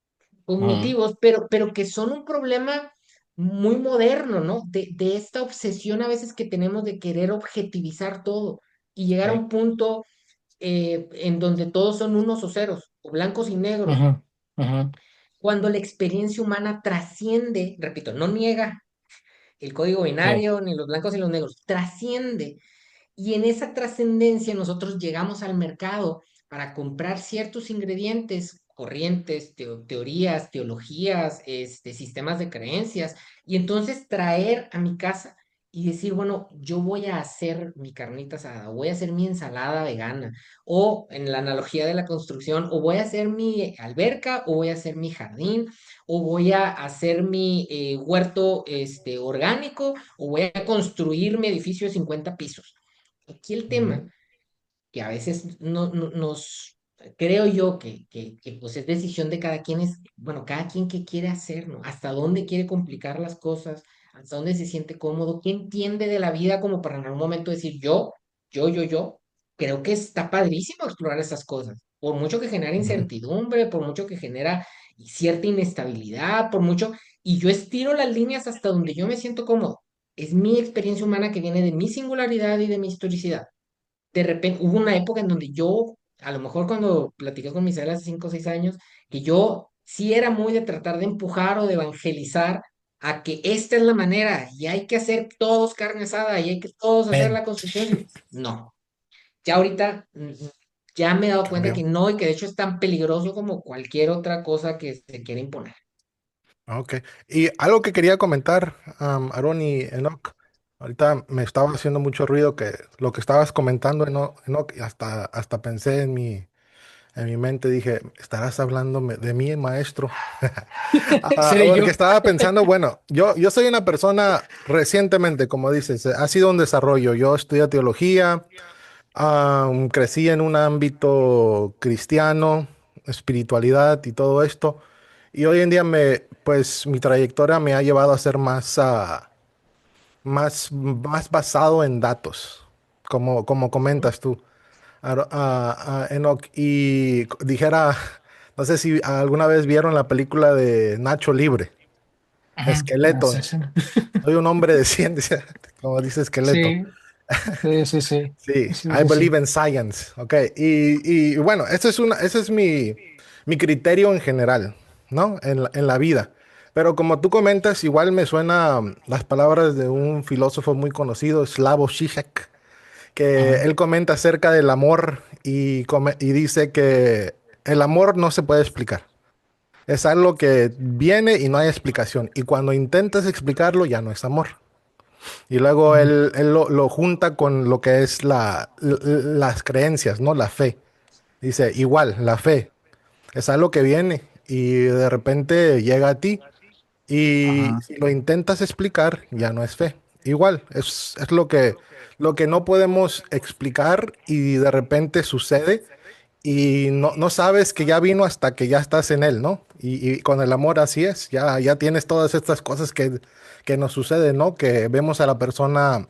Speaker 1: ujú,
Speaker 2: cognitivos, pero que son un problema muy moderno, ¿no? De esta obsesión a veces que tenemos de querer objetivizar todo y llegar a
Speaker 1: sí,
Speaker 2: un punto en donde todos son unos o ceros, o blancos y negros,
Speaker 1: ujú, ujú,
Speaker 2: cuando la experiencia humana trasciende, repito, no niega el código
Speaker 1: sí,
Speaker 2: binario ni los blancos y los negros, trasciende y en esa trascendencia nosotros llegamos al mercado para comprar ciertos ingredientes, corrientes, teorías, teologías, sistemas de creencias, y entonces traer a mi casa y decir, bueno, yo voy a hacer mi carnita asada, o voy a hacer mi ensalada vegana, o en la analogía de la construcción, o voy a hacer mi alberca, o voy a hacer mi jardín, o voy a hacer mi huerto orgánico, o voy a construir mi edificio de 50 pisos. Aquí el
Speaker 1: ujú,
Speaker 2: tema que a veces creo yo que, pues es decisión de cada quien, es, bueno, cada quien qué quiere hacer, ¿no? Hasta dónde quiere complicar las cosas, hasta dónde se siente cómodo, qué entiende de la vida como para en algún momento decir yo, creo que está padrísimo explorar esas cosas, por mucho que genera
Speaker 1: ujú,
Speaker 2: incertidumbre, por mucho que genera cierta inestabilidad, por mucho, y yo estiro las líneas hasta donde yo me siento cómodo. Es mi experiencia humana que viene de mi singularidad y de mi historicidad. De repente hubo una época en donde yo, a lo mejor cuando platiqué con mis hace 5 o 6 años, que yo sí era muy de tratar de empujar o de evangelizar a que esta es la manera y hay que hacer todos carne asada y hay que todos hacer
Speaker 1: ven,
Speaker 2: la construcción. No, ya ahorita ya me he dado cuenta que
Speaker 3: Cambio.
Speaker 2: no y que de hecho es tan peligroso como cualquier otra cosa que se quiera imponer.
Speaker 3: Ok. Y algo que quería comentar, Aaron y Enoch. Ahorita me estaba haciendo mucho ruido que lo que estabas comentando, Enoch, y hasta pensé en mi mente, dije, ¿estarás hablando de mí, maestro?
Speaker 1: seré
Speaker 3: Porque
Speaker 1: yo.
Speaker 3: estaba pensando, bueno, yo soy una persona recientemente, como dices, ha sido un desarrollo. Yo estudié teología, crecí en un ámbito cristiano, espiritualidad y todo esto. Y hoy en día pues mi trayectoria me ha llevado a ser más basado en datos, como comentas tú, Enoch. Y dijera, no sé si alguna vez vieron la película de Nacho Libre,
Speaker 1: Ajá,
Speaker 3: Esqueleto.
Speaker 1: sí, sí,
Speaker 3: Soy un hombre de ciencia, como dice Esqueleto.
Speaker 1: sí, sí, sí, sí,
Speaker 3: Sí,
Speaker 1: sí,
Speaker 3: I
Speaker 1: sí,
Speaker 3: believe
Speaker 1: sí.
Speaker 3: in science. Ok, y bueno, ese es mi criterio en general, ¿no? En la vida. Pero como tú comentas, igual me suenan las palabras de un filósofo muy conocido, Slavoj Žižek, que
Speaker 1: Ajá,
Speaker 3: él comenta acerca del amor y dice que el amor no se puede explicar. Es algo que viene y no hay explicación. Y cuando intentas explicarlo, ya no es amor. Y luego
Speaker 1: Ujú.
Speaker 3: él lo junta con lo que es las creencias, ¿no? La fe. Dice, igual, la fe es algo que viene y de repente llega a ti y
Speaker 1: Ajá.
Speaker 3: si lo intentas explicar, ya no es fe. Igual, es lo que no podemos explicar y de repente sucede y no sabes que ya vino hasta que ya estás en él, ¿no? Y con el amor así es, ya tienes todas estas cosas que nos suceden, ¿no? Que vemos a la persona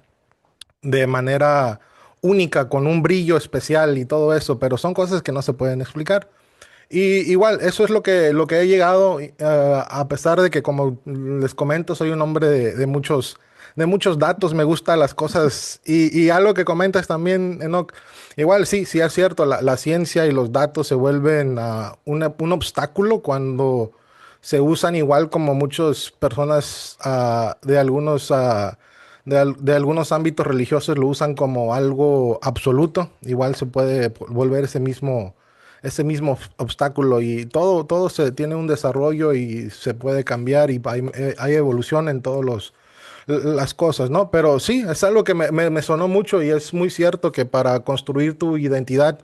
Speaker 3: de manera única, con un brillo especial y todo eso, pero son cosas que no se pueden explicar. Y igual, eso es lo que he llegado, a pesar de que, como les comento, soy un hombre de muchos datos, me gustan las cosas. Y algo que comentas también, Enoch, igual sí, sí es cierto, la ciencia y los datos se vuelven un obstáculo cuando se usan igual como muchas personas de algunos ámbitos religiosos lo usan como algo absoluto. Igual se puede volver ese mismo obstáculo y todo se tiene un desarrollo y se puede cambiar y hay evolución en las cosas, ¿no? Pero sí, es algo que me sonó mucho y es muy cierto que para construir tu identidad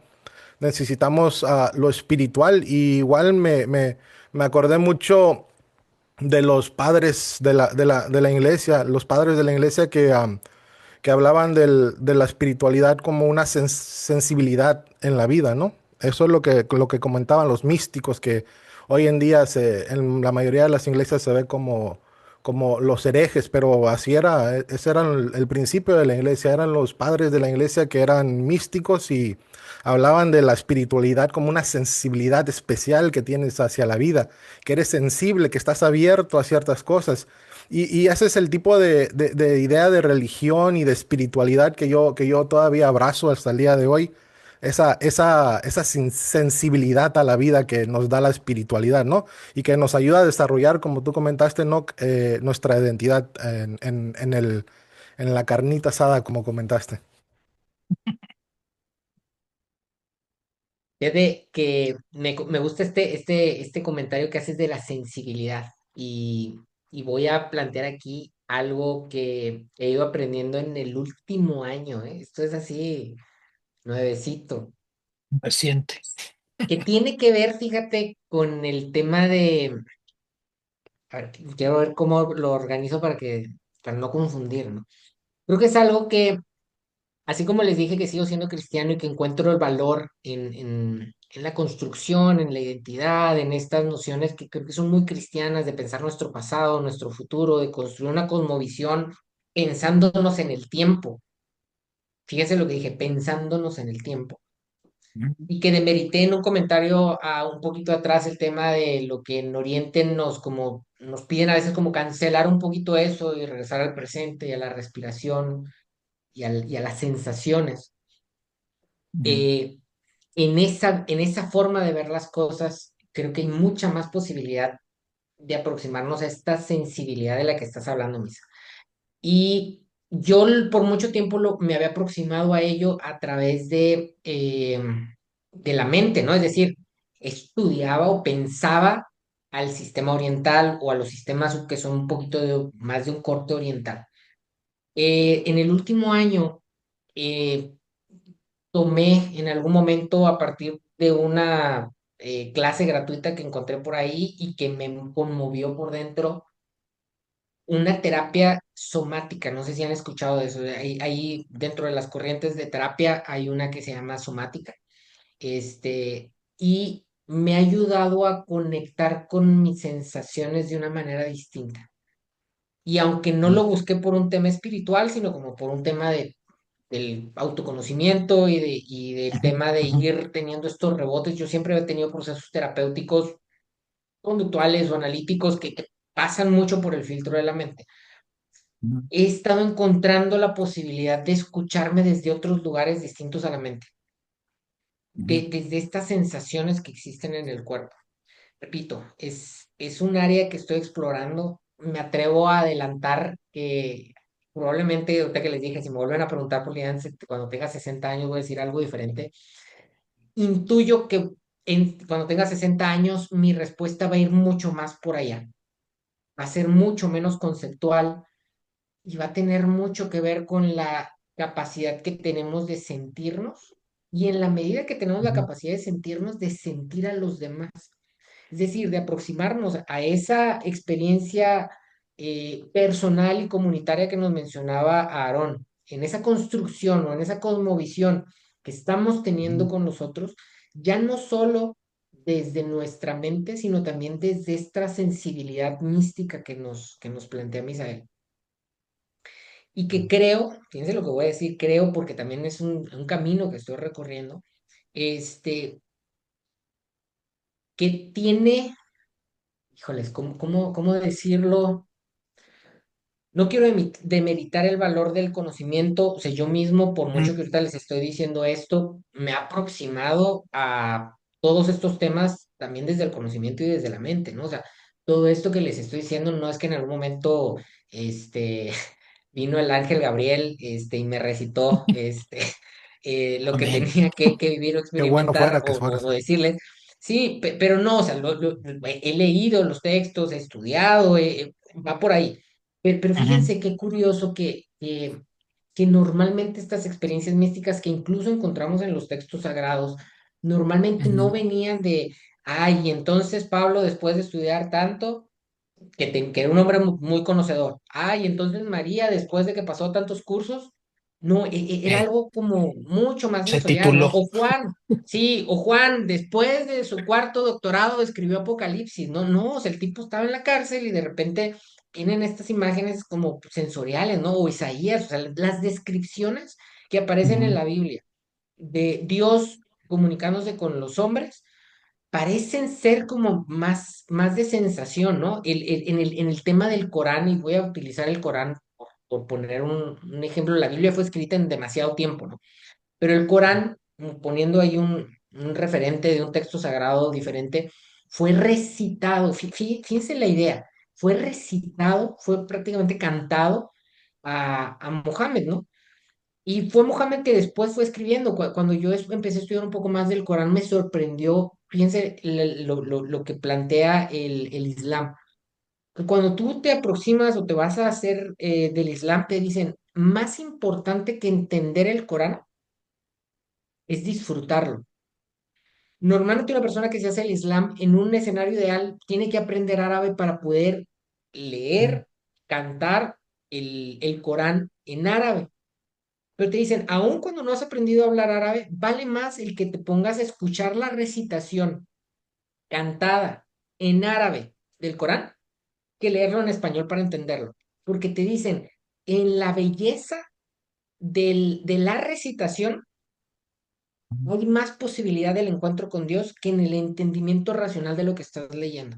Speaker 3: necesitamos lo espiritual y igual me acordé mucho de los padres de la iglesia, los padres de la iglesia que hablaban de la espiritualidad como una sensibilidad en la vida, ¿no? Eso es lo que comentaban los místicos, que hoy en día en la mayoría de las iglesias se ve como los herejes, pero así era, ese era el principio de la iglesia, eran los padres de la iglesia que eran místicos y hablaban de la espiritualidad como una sensibilidad especial que tienes hacia la vida, que eres sensible, que estás abierto a ciertas cosas. Y ese es el tipo de idea de religión y de espiritualidad que yo todavía abrazo hasta el día de hoy. Esa sensibilidad a la vida que nos da la espiritualidad, ¿no? Y que nos ayuda a desarrollar, como tú comentaste, ¿no? Nuestra identidad en la carnita asada, como comentaste.
Speaker 2: Fíjate que me gusta este comentario que haces de la sensibilidad y voy a plantear aquí algo que he ido aprendiendo en el último año, ¿eh? Esto es así, nuevecito,
Speaker 1: Reciente.
Speaker 2: que tiene que ver, fíjate, con el tema de, a ver, quiero ver cómo lo organizo para no confundir, ¿no? Creo que es algo que así como les dije que sigo siendo cristiano y que encuentro el valor en la construcción, en la identidad, en estas nociones que creo que son muy cristianas de pensar nuestro pasado, nuestro futuro, de construir una cosmovisión pensándonos en el tiempo. Fíjese lo que dije, pensándonos en el tiempo.
Speaker 1: Ujú.
Speaker 2: Y que demerité en un comentario un poquito atrás el tema de lo que en Oriente nos piden a veces como cancelar un poquito eso y regresar al presente y a la respiración y a las sensaciones.
Speaker 1: Ujú.
Speaker 2: eh, en esa forma de ver las cosas, creo que hay mucha más posibilidad de aproximarnos a esta sensibilidad de la que estás hablando, Misa. Y yo por mucho tiempo me había aproximado a ello a través de la mente, ¿no? Es decir, estudiaba o pensaba al sistema oriental o a los sistemas que son un poquito más de un corte oriental. En el último año, eh, tomé en algún momento a partir de una clase gratuita que encontré por ahí y que me conmovió por dentro, una terapia somática. No sé si han escuchado de eso. Ahí dentro de las corrientes de terapia hay una que se llama somática. Y me ha ayudado a conectar con mis sensaciones de una manera distinta. Y aunque no lo busqué por un tema espiritual, sino como por un tema del autoconocimiento y del tema de
Speaker 1: Ujú.
Speaker 2: ir teniendo estos rebotes. Yo siempre he tenido procesos terapéuticos, conductuales o analíticos que pasan mucho por el filtro de la mente.
Speaker 1: Ujú.
Speaker 2: He estado encontrando la posibilidad de escucharme desde otros lugares distintos a la mente,
Speaker 1: Ujú.
Speaker 2: desde estas sensaciones que existen en el cuerpo. Repito, es un área que estoy explorando. Me atrevo a adelantar que probablemente, ahorita que les dije, si me vuelven a preguntar por cuando tenga 60 años voy a decir algo diferente. Intuyo que cuando tenga 60 años mi respuesta va a ir mucho más por allá. Va a ser mucho menos conceptual y va a tener mucho que ver con la capacidad que tenemos de sentirnos y en la medida que tenemos la
Speaker 1: Ujú,
Speaker 2: capacidad de sentirnos, de sentir a los demás. Es decir, de aproximarnos a esa experiencia personal y comunitaria que nos mencionaba Aarón, en esa construcción o en esa cosmovisión que estamos teniendo
Speaker 1: ujú,
Speaker 2: con nosotros, ya no solo desde nuestra mente, sino también desde esta sensibilidad mística que nos plantea Misael. Y que
Speaker 1: ujú,
Speaker 2: creo, fíjense lo que voy a decir, creo porque también es un camino que estoy recorriendo, este, que tiene, híjoles, ¿cómo decirlo? No quiero demeritar el valor del conocimiento, o sea, yo mismo, por
Speaker 1: ujú,
Speaker 2: mucho que ahorita les estoy diciendo esto, me ha aproximado a todos estos temas también desde el conocimiento y desde la mente, ¿no? O sea, todo esto que les estoy diciendo no es que en algún momento, este, vino el ángel Gabriel, y me recitó, lo que
Speaker 1: amén.
Speaker 2: tenía que vivir o
Speaker 3: Qué bueno
Speaker 2: experimentar
Speaker 3: fuera que fuera
Speaker 2: o
Speaker 3: así.
Speaker 2: decirles. Sí, pero no, o sea, he leído los textos, he estudiado, va por ahí. Pero
Speaker 1: Ujú,
Speaker 2: fíjense qué curioso que normalmente estas experiencias místicas que incluso encontramos en los textos sagrados, normalmente no
Speaker 1: ujú,
Speaker 2: venían de, ay, y entonces Pablo, después de estudiar tanto, que era un hombre muy conocedor, ay, entonces María, después de que pasó tantos cursos, no, era
Speaker 1: eh,
Speaker 2: algo como mucho más
Speaker 1: se
Speaker 2: sensorial, ¿no?
Speaker 1: tituló.
Speaker 2: O Juan, sí, o Juan, después de su cuarto doctorado, escribió Apocalipsis, no, no, o sea, el tipo estaba en la cárcel y de repente tienen estas imágenes como sensoriales, ¿no? O Isaías, o sea, las descripciones que aparecen en
Speaker 1: Ujú,
Speaker 2: la Biblia de Dios comunicándose con los hombres parecen ser como más de sensación, ¿no? En el tema del Corán, y voy a utilizar el Corán por poner un ejemplo, la Biblia fue escrita en demasiado tiempo, ¿no? Pero el Corán, poniendo ahí un referente de un texto sagrado diferente, fue recitado, fíjense la idea, fue recitado, fue prácticamente cantado a Mohammed, ¿no? Y fue Mohammed que después fue escribiendo. Cuando yo empecé a estudiar un poco más del Corán, me sorprendió, fíjense lo que plantea el Islam. Que cuando tú te aproximas o te vas a hacer del Islam, te dicen, más importante que entender el Corán es disfrutarlo. Normalmente una persona que se hace el Islam en un escenario ideal tiene que aprender árabe para poder
Speaker 1: ujú,
Speaker 2: leer, cantar el Corán en árabe. Pero te dicen, aun cuando no has aprendido a hablar árabe, vale más el que te pongas a escuchar la recitación cantada en árabe del Corán que leerlo en español para entenderlo. Porque te dicen, en la belleza de la recitación
Speaker 1: ujú,
Speaker 2: hay más posibilidad del encuentro con Dios que en el entendimiento racional de lo que estás leyendo.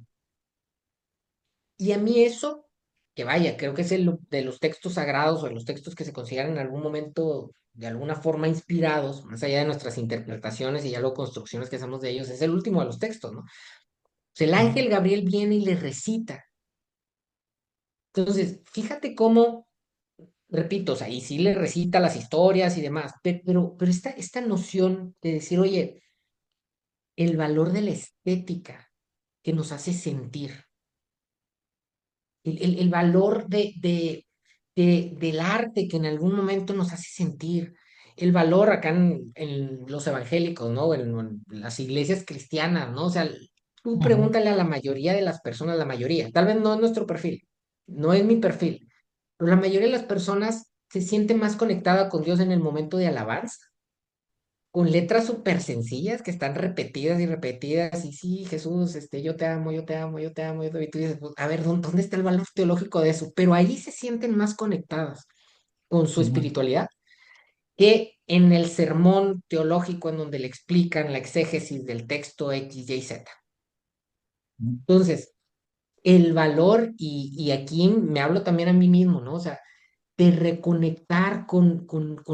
Speaker 2: Y a mí eso, que vaya, creo que es el de los textos sagrados o de los textos que se consideran en algún momento de alguna forma inspirados, más allá de nuestras interpretaciones y ya luego construcciones que hacemos de ellos, es el último de los textos, ¿no? O sea, el
Speaker 1: ujú,
Speaker 2: ángel Gabriel viene y le recita. Entonces, fíjate cómo, repito, o sea, y sí le recita las historias y demás, pero esta noción de decir, oye, el valor de la estética que nos hace sentir el valor del arte que en algún momento nos hace sentir, el valor acá en los evangélicos, ¿no? En las iglesias cristianas, ¿no? O sea, tú
Speaker 1: ujú,
Speaker 2: pregúntale a la mayoría de las personas, la mayoría, tal vez no es nuestro perfil, no es mi perfil, pero la mayoría de las personas se siente más conectada con Dios en el momento de alabanza con letras súper sencillas que están repetidas y repetidas, y sí, Jesús, yo te amo, yo te amo, yo te amo, yo te amo, y tú dices, pues, a ver, ¿dónde está el valor teológico de eso? Pero ahí se sienten más conectadas con su
Speaker 1: ujú,
Speaker 2: espiritualidad que en el sermón teológico en donde le explican la exégesis del texto X, Y, Z.
Speaker 1: ujú,
Speaker 2: Entonces, el valor, y aquí me hablo también a mí mismo, ¿no? O sea, de reconectar con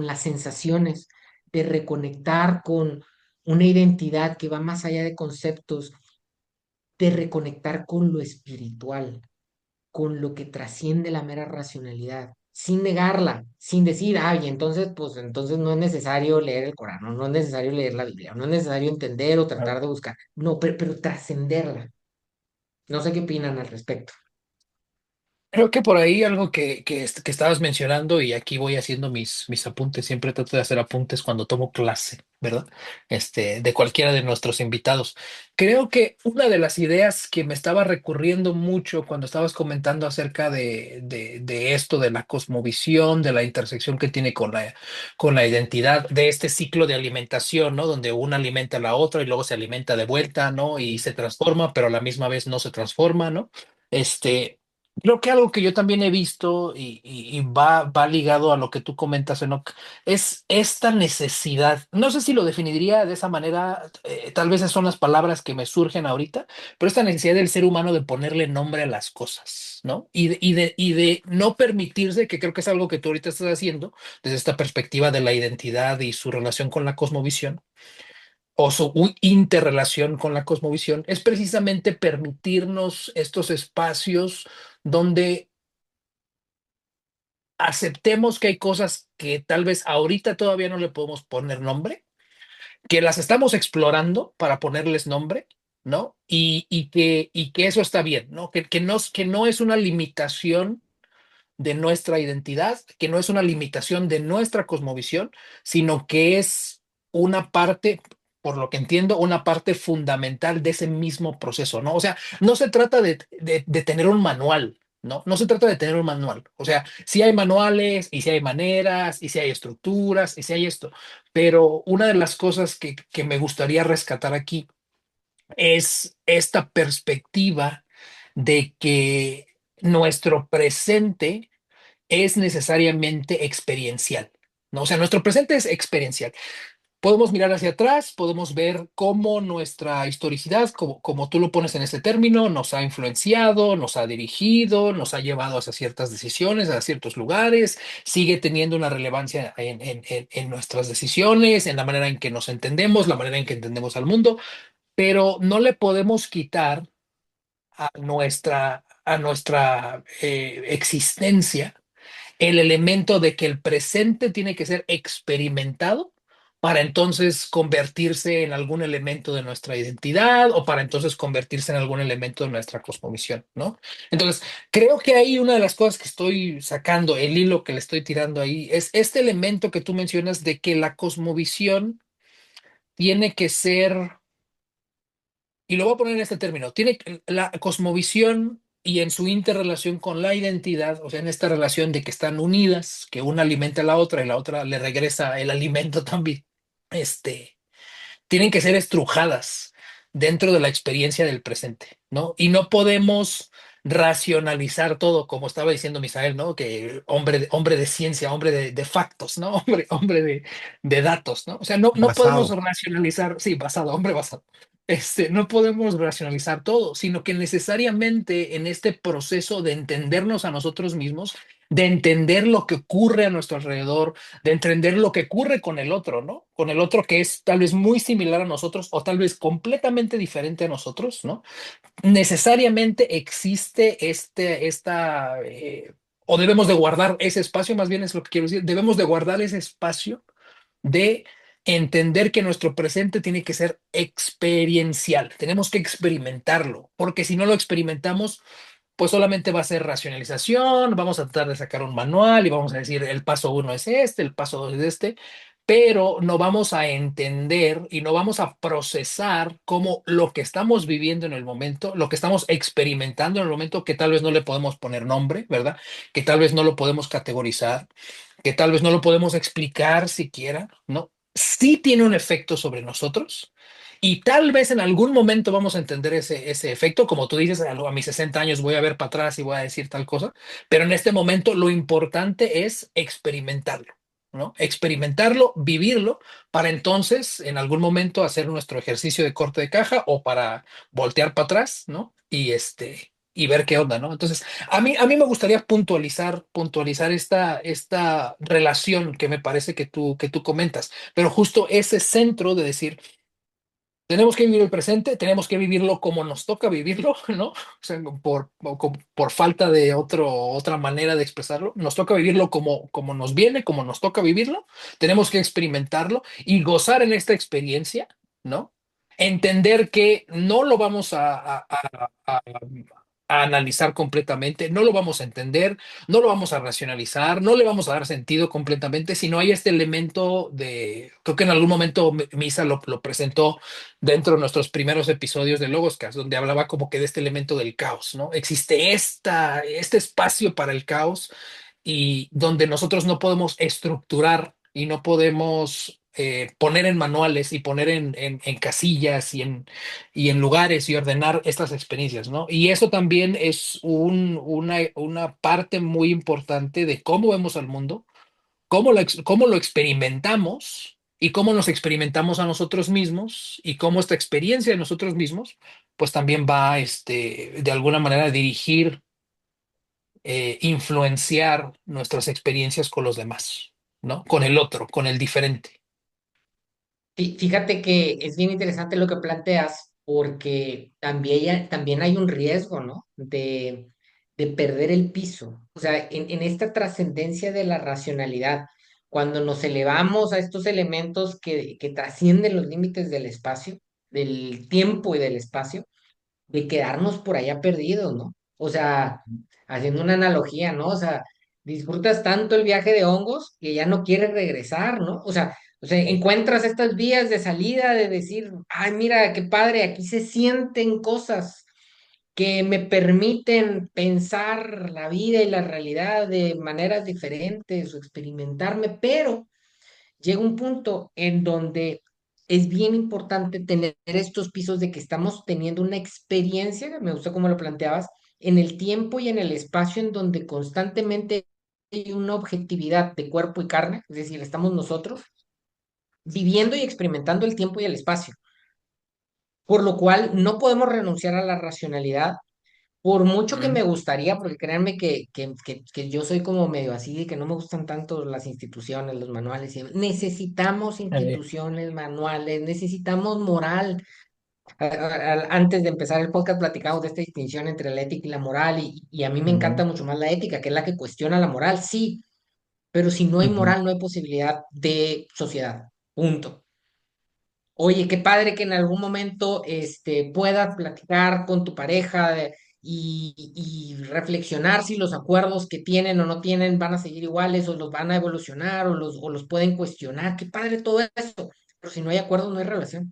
Speaker 2: las sensaciones, de reconectar con una identidad que va más allá de conceptos, de reconectar con lo espiritual, con lo que trasciende la mera racionalidad, sin negarla, sin decir, ay, entonces, pues entonces no es necesario leer el Corán, no es necesario leer la Biblia, no es necesario entender o
Speaker 1: claro.
Speaker 2: tratar de buscar, no, pero trascenderla. No sé qué opinan al respecto.
Speaker 1: Creo que por ahí algo que estabas mencionando, y aquí voy haciendo mis apuntes, siempre trato de hacer apuntes cuando tomo clase, ¿verdad? De cualquiera de nuestros invitados. Creo que una de las ideas que me estaba recurriendo mucho cuando estabas comentando acerca de esto, de la cosmovisión, de la intersección que tiene con la identidad, de este ciclo de alimentación, ¿no? Donde una alimenta a la otra y luego se alimenta de vuelta, ¿no? Y se transforma, pero a la misma vez no se transforma, ¿no? Este, Creo que algo que yo también he visto y va ligado a lo que tú comentas, Enoch, es esta necesidad. No sé si lo definiría de esa manera, tal vez esas son las palabras que me surgen ahorita, pero esta necesidad del ser humano de ponerle nombre a las cosas, ¿no? Y de no permitirse, que creo que es algo que tú ahorita estás haciendo, desde esta perspectiva de la identidad y su relación con la cosmovisión o su interrelación con la cosmovisión, es precisamente permitirnos estos espacios donde aceptemos que hay cosas que tal vez ahorita todavía no le podemos poner nombre, que las estamos explorando para ponerles nombre, ¿no? Y que eso está bien, ¿no? Que no es una limitación de nuestra identidad, que no es una limitación de nuestra cosmovisión, sino que es una parte, por lo que entiendo, una parte fundamental de ese mismo proceso, ¿no? O sea, no se trata de tener un manual, ¿no? No se trata de tener un manual. O sea, sí hay manuales y sí hay maneras y sí hay estructuras y sí hay esto, pero una de las cosas que me gustaría rescatar aquí es esta perspectiva de que nuestro presente es necesariamente experiencial, ¿no? O sea, nuestro presente es experiencial. Podemos mirar hacia atrás, podemos ver cómo nuestra historicidad, como tú lo pones en este término, nos ha influenciado, nos ha dirigido, nos ha llevado hacia ciertas decisiones, a ciertos lugares, sigue teniendo una relevancia en nuestras decisiones, en la manera en que nos entendemos, la manera en que entendemos al mundo, pero no le podemos quitar a nuestra existencia el elemento de que el presente tiene que ser experimentado para entonces convertirse en algún elemento de nuestra identidad o para entonces convertirse en algún elemento de nuestra cosmovisión, ¿no? Entonces, creo que ahí una de las cosas que estoy sacando, el hilo que le estoy tirando ahí, es este elemento que tú mencionas de que la cosmovisión tiene que ser, y lo voy a poner en este término, la cosmovisión y en su interrelación con la identidad, o sea, en esta relación de que están unidas, que una alimenta a la otra y la otra le regresa el alimento también, tienen que ser estrujadas dentro de la experiencia del presente, ¿no? Y no podemos racionalizar todo, como estaba diciendo Misael, ¿no? Que hombre de ciencia, hombre de factos, ¿no? Hombre de datos, ¿no? O sea, no podemos
Speaker 3: Basado.
Speaker 1: racionalizar, sí, basado, hombre basado. No podemos racionalizar todo, sino que necesariamente en este proceso de entendernos a nosotros mismos, de entender lo que ocurre a nuestro alrededor, de entender lo que ocurre con el otro, ¿no? Con el otro que es tal vez muy similar a nosotros o tal vez completamente diferente a nosotros, ¿no? Necesariamente existe o debemos de guardar ese espacio, más bien es lo que quiero decir, debemos de guardar ese espacio de entender que nuestro presente tiene que ser experiencial, tenemos que experimentarlo, porque si no lo experimentamos, pues solamente va a ser racionalización, vamos a tratar de sacar un manual y vamos a decir el paso uno es este, el paso dos es este, pero no vamos a entender y no vamos a procesar cómo lo que estamos viviendo en el momento, lo que estamos experimentando en el momento, que tal vez no le podemos poner nombre, ¿verdad? Que tal vez no lo podemos categorizar, que tal vez no lo podemos explicar siquiera, ¿no? Sí tiene un efecto sobre nosotros y tal vez en algún momento vamos a entender ese efecto, como tú dices, a mis 60 años voy a ver para atrás y voy a decir tal cosa, pero en este momento lo importante es experimentarlo, ¿no? Experimentarlo, vivirlo, para entonces en algún momento hacer nuestro ejercicio de corte de caja o para voltear para atrás, ¿no? Y ver qué onda, ¿no? Entonces, a mí me gustaría puntualizar esta relación que me parece que tú comentas, pero justo ese centro de decir, tenemos que vivir el presente, tenemos que vivirlo como nos toca vivirlo, ¿no? O sea, por falta de otra manera de expresarlo, nos toca vivirlo como nos viene, como nos toca vivirlo, tenemos que experimentarlo y gozar en esta experiencia, ¿no? Entender que no lo vamos a analizar completamente, no lo vamos a entender, no lo vamos a racionalizar, no le vamos a dar sentido completamente, sino hay este elemento de, creo que en algún momento Misa lo presentó dentro de nuestros primeros episodios de Logoscast, donde hablaba como que de este elemento del caos, ¿no? Existe este espacio para el caos y donde nosotros no podemos estructurar y no podemos poner en manuales y poner en casillas y en lugares y ordenar estas experiencias, ¿no? Y eso también es una parte muy importante de cómo vemos al mundo, cómo lo experimentamos y cómo nos experimentamos a nosotros mismos y cómo esta experiencia de nosotros mismos, pues también va, de alguna manera, a dirigir, influenciar nuestras experiencias con los demás, ¿no? Con el otro, con el diferente.
Speaker 2: Fíjate que es bien interesante lo que planteas, porque también hay un riesgo, ¿no? De perder el piso. O sea, en esta trascendencia de la racionalidad, cuando nos elevamos a estos elementos que trascienden los límites del espacio, del tiempo y del espacio, de quedarnos por allá perdidos, ¿no? O sea, haciendo una analogía, ¿no? O sea, disfrutas tanto el viaje de hongos que ya no quieres regresar, ¿no? O sea,
Speaker 1: Sí.
Speaker 2: encuentras estas vías de salida de decir, ay, mira, qué padre, aquí se sienten cosas que me permiten pensar la vida y la realidad de maneras diferentes o experimentarme, pero llega un punto en donde es bien importante tener estos pisos de que estamos teniendo una experiencia, me gusta cómo lo planteabas, en el tiempo y en el espacio en donde constantemente hay una objetividad de cuerpo y carne, es decir, estamos nosotros viviendo y experimentando el tiempo y el espacio, por lo cual no podemos renunciar a la racionalidad. Por mucho que
Speaker 1: Ujú.
Speaker 2: me gustaría, porque créanme que yo soy como medio así, de que no me gustan tanto las instituciones, los manuales. Necesitamos
Speaker 1: Eh,
Speaker 2: instituciones, manuales, necesitamos moral. Antes de empezar el podcast platicamos de esta distinción entre la ética y la moral, y a mí me
Speaker 1: ujú,
Speaker 2: encanta mucho más la ética, que es la que cuestiona la moral, sí, pero si no hay
Speaker 1: ujú,
Speaker 2: moral, no hay posibilidad de sociedad. Punto. Oye, qué padre que en algún momento puedas platicar con tu pareja y reflexionar si los acuerdos que tienen o no tienen van a seguir iguales o los van a evolucionar o los pueden cuestionar. Qué padre todo eso. Pero si no hay acuerdo, no hay relación.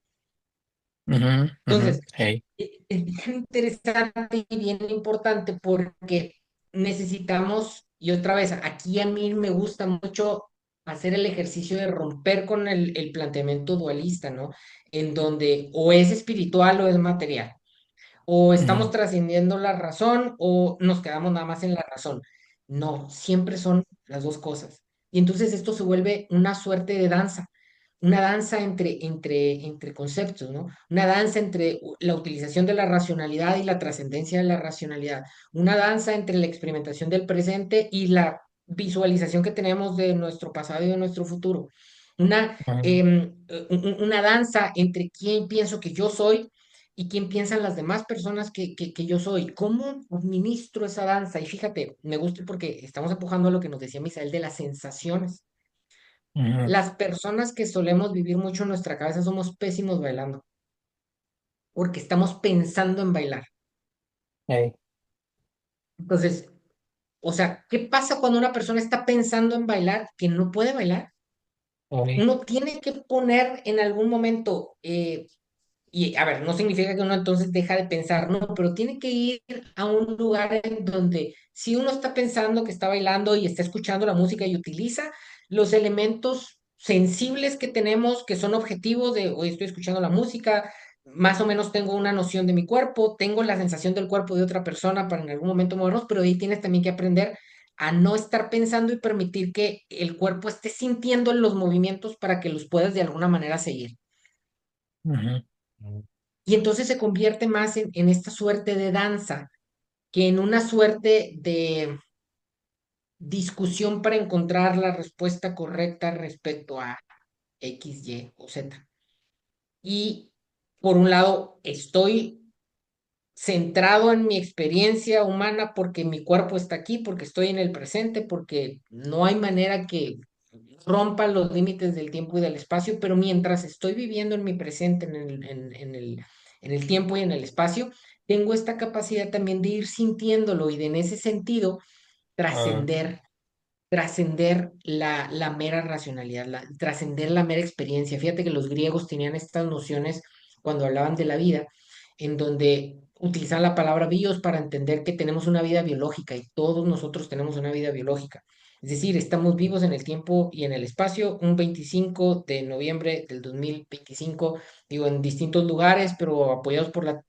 Speaker 1: ujú, ujú.
Speaker 2: Entonces,
Speaker 1: Hey.
Speaker 2: es bien interesante y bien importante porque necesitamos, y otra vez, aquí a mí me gusta mucho hacer el ejercicio de romper con el planteamiento dualista, ¿no? En donde o es espiritual o es material, o estamos
Speaker 1: Ujú,
Speaker 2: trascendiendo la razón o nos quedamos nada más en la razón. No, siempre son las dos cosas. Y entonces esto se vuelve una suerte de danza, una danza entre conceptos, ¿no? Una danza entre la utilización de la racionalidad y la trascendencia de la racionalidad, una danza entre la experimentación del presente y la visualización que tenemos de nuestro pasado y de nuestro futuro.
Speaker 1: ujú,
Speaker 2: Una danza entre quién pienso que yo soy y quién piensan las demás personas que yo soy. ¿Cómo administro esa danza? Y fíjate, me gusta porque estamos empujando a lo que nos decía Misael de las sensaciones.
Speaker 1: ujú.
Speaker 2: Las personas que solemos vivir mucho en nuestra cabeza somos pésimos bailando, porque estamos pensando en bailar.
Speaker 1: Hey.
Speaker 2: Entonces, o sea, ¿qué pasa cuando una persona está pensando en bailar que no puede bailar?
Speaker 1: Hey.
Speaker 2: Uno tiene que poner en algún momento, y a ver, no significa que uno entonces deja de pensar, no, pero tiene que ir a un lugar en donde si uno está pensando que está bailando y está escuchando la música y utiliza los elementos sensibles que tenemos, que son objetivos de hoy estoy escuchando la música, más o menos tengo una noción de mi cuerpo, tengo la sensación del cuerpo de otra persona para en algún momento movernos, pero ahí tienes también que aprender a no estar pensando y permitir que el cuerpo esté sintiendo los movimientos para que los puedas de alguna manera seguir.
Speaker 1: Ujú,
Speaker 2: Y entonces se convierte más en esta suerte de danza que en una suerte de discusión para encontrar la respuesta correcta respecto a X, Y o Z. Y por un lado, estoy centrado en mi experiencia humana porque mi cuerpo está aquí, porque estoy en el presente, porque no hay manera que rompa los límites del tiempo y del espacio, pero mientras estoy viviendo en mi presente, en el tiempo y en el espacio, tengo esta capacidad también de ir sintiéndolo y de en ese sentido
Speaker 1: Ah,
Speaker 2: trascender la mera racionalidad, trascender la mera experiencia. Fíjate que los griegos tenían estas nociones cuando hablaban de la vida, en donde utilizaban la palabra bios para entender que tenemos una vida biológica y todos nosotros tenemos una vida biológica. Es decir, estamos vivos en el tiempo y en el espacio. Un 25 de noviembre del 2025, digo, en distintos lugares, pero apoyados por la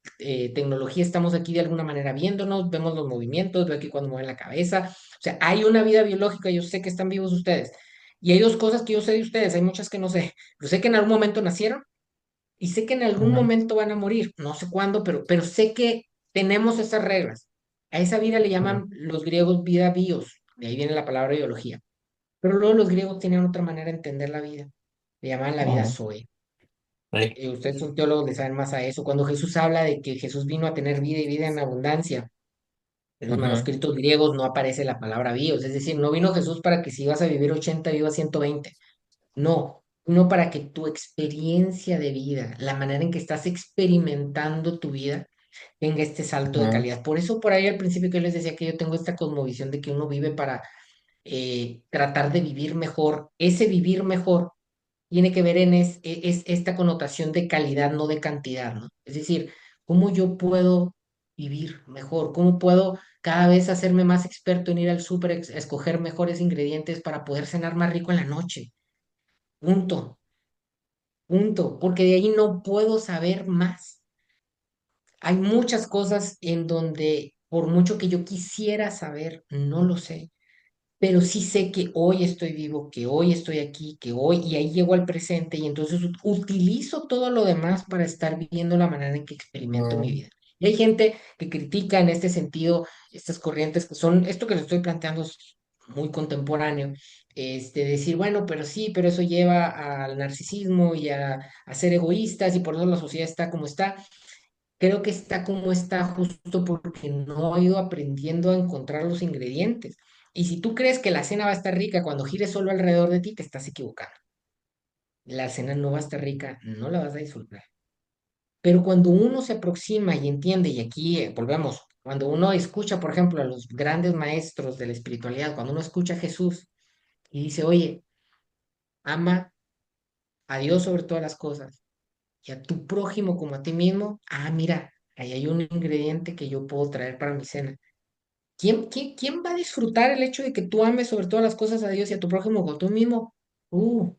Speaker 2: tecnología, estamos aquí de alguna manera viéndonos, vemos los movimientos, veo aquí cuando mueven la cabeza, o sea, hay una vida biológica, yo sé que están vivos ustedes. Y hay dos cosas que yo sé de ustedes, hay muchas que no sé. Yo sé que en algún momento nacieron y sé que en algún
Speaker 1: ujú,
Speaker 2: momento van a morir. No sé cuándo, pero sé que tenemos esas reglas. A esa vida le
Speaker 1: ujú,
Speaker 2: llaman los griegos vida bios, de ahí viene la palabra biología. Pero luego los griegos tenían otra manera de entender la vida. Le llamaban la vida
Speaker 1: ujú,
Speaker 2: zoe.
Speaker 1: sí,
Speaker 2: Ustedes son teólogos, le saben más a eso. Cuando Jesús habla de que Jesús vino a tener vida y vida en abundancia, en los
Speaker 1: ujú,
Speaker 2: manuscritos griegos no aparece la palabra bios, es decir, no vino Jesús para que si vas a vivir 80 vivas 120, no, no para que tu experiencia de vida, la manera en que estás experimentando tu vida, tenga este salto de
Speaker 1: ujú,
Speaker 2: calidad. Por eso por ahí al principio que yo les decía que yo tengo esta cosmovisión de que uno vive para tratar de vivir mejor, ese vivir mejor tiene que ver en esta connotación de calidad, no de cantidad, ¿no? Es decir, ¿cómo yo puedo vivir mejor? ¿Cómo puedo cada vez hacerme más experto en ir al súper, a escoger mejores ingredientes para poder cenar más rico en la noche? Punto, punto, porque de ahí no puedo saber más. Hay muchas cosas en donde, por mucho que yo quisiera saber, no lo sé, pero sí sé que hoy estoy vivo, que hoy estoy aquí, que hoy, y ahí llego al presente, y entonces utilizo todo lo demás para estar viviendo la manera en que experimento mi
Speaker 1: ujú,
Speaker 2: vida. Y hay gente que critica en este sentido estas corrientes que son, esto que les estoy planteando es muy contemporáneo, decir, bueno, pero sí, pero eso lleva al narcisismo y a ser egoístas, y por eso la sociedad está como está. Creo que está como está justo porque no ha ido aprendiendo a encontrar los ingredientes. Y si tú crees que la cena va a estar rica cuando gires solo alrededor de ti, te estás equivocando. La cena no va a estar rica, no la vas a disfrutar. Pero cuando uno se aproxima y entiende, y aquí volvemos, cuando uno escucha, por ejemplo, a los grandes maestros de la espiritualidad, cuando uno escucha a Jesús y dice, oye, ama a Dios sobre todas las cosas y a tu prójimo como a ti mismo, mira, ahí hay un ingrediente que yo puedo traer para mi cena. ¿Quién va a disfrutar el hecho de que tú ames sobre todas las cosas a Dios y a tu prójimo como tú mismo? Uh,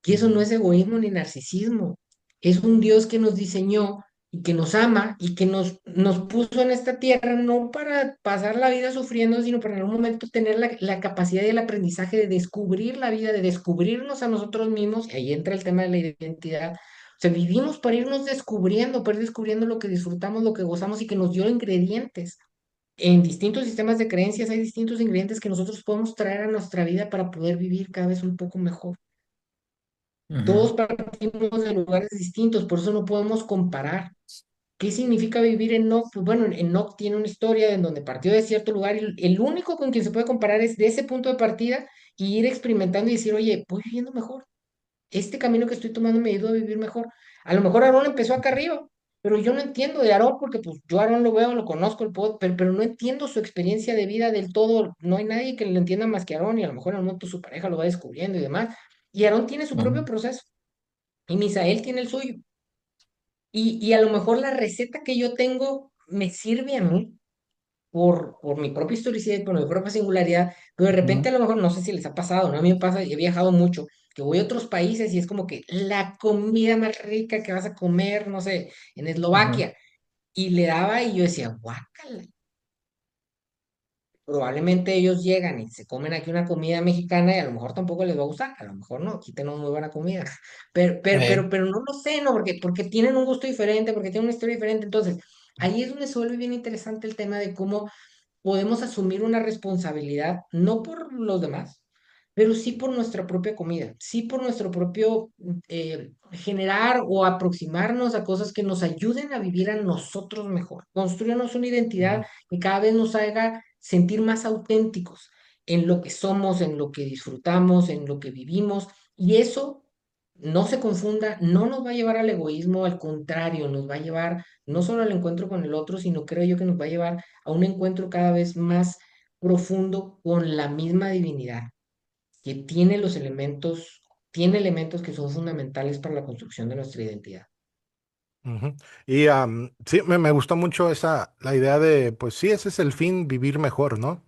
Speaker 2: y eso no es egoísmo ni narcisismo. Es un Dios que nos diseñó y que nos ama y que nos puso en esta tierra no para pasar la vida sufriendo, sino para en algún momento tener la capacidad y el aprendizaje de descubrir la vida, de descubrirnos a nosotros mismos. Y ahí entra el tema de la identidad. O sea, vivimos para ir descubriendo lo que disfrutamos, lo que gozamos y que nos dio ingredientes. En distintos sistemas de creencias hay distintos ingredientes que nosotros podemos traer a nuestra vida para poder vivir cada vez un poco mejor.
Speaker 1: ujú,
Speaker 2: Todos partimos de lugares distintos, por eso no podemos comparar. ¿Qué significa vivir en Enoch? Pues bueno, Enoch tiene una historia en donde partió de cierto lugar y el único con quien se puede comparar es de ese punto de partida y ir experimentando y decir, oye, voy viviendo mejor, este camino que estoy tomando me ayuda a vivir mejor. A lo mejor Aarón empezó acá arriba, pero yo no entiendo de Aarón porque pues yo a Aarón lo veo, lo conozco, pero no entiendo su experiencia de vida del todo. No hay nadie que lo entienda más que Aarón y a lo mejor en un momento su pareja lo va descubriendo y demás. Y Aarón tiene su propio
Speaker 1: ujú,
Speaker 2: proceso y Misael tiene el suyo. Y a lo mejor la receta que yo tengo me sirve a mí por mi propia historicidad, por mi propia singularidad, pero de repente
Speaker 1: ujú,
Speaker 2: a lo mejor no sé si les ha pasado, ¿no? A mí me pasa, he viajado mucho, que voy a otros países y es como que la comida más rica que vas a comer, no sé, en
Speaker 1: ujú,
Speaker 2: Eslovaquia, y le daba y yo decía, guácala. Probablemente ellos llegan y se comen aquí una comida mexicana y a lo mejor tampoco les va a gustar, a lo mejor no, aquí tenemos muy buena comida, pero no lo sé, ¿no? Porque tienen un gusto diferente, porque tienen una historia diferente, entonces ahí es donde se vuelve bien interesante el tema de cómo podemos asumir una responsabilidad, no por los demás, pero sí por nuestra propia comida, sí por nuestro propio generar o aproximarnos a cosas que nos ayuden a vivir a nosotros mejor, construirnos una identidad
Speaker 1: ujú,
Speaker 2: que cada vez nos haga sentir más auténticos en lo que somos, en lo que disfrutamos, en lo que vivimos, y eso no se confunda, no nos va a llevar al egoísmo, al contrario, nos va a llevar no solo al encuentro con el otro, sino creo yo que nos va a llevar a un encuentro cada vez más profundo con la misma divinidad, que tiene los elementos, tiene elementos que son fundamentales para la construcción de nuestra identidad.
Speaker 3: Ujú. Y sí, me gustó mucho la idea de, pues sí, ese es el fin, vivir mejor, ¿no?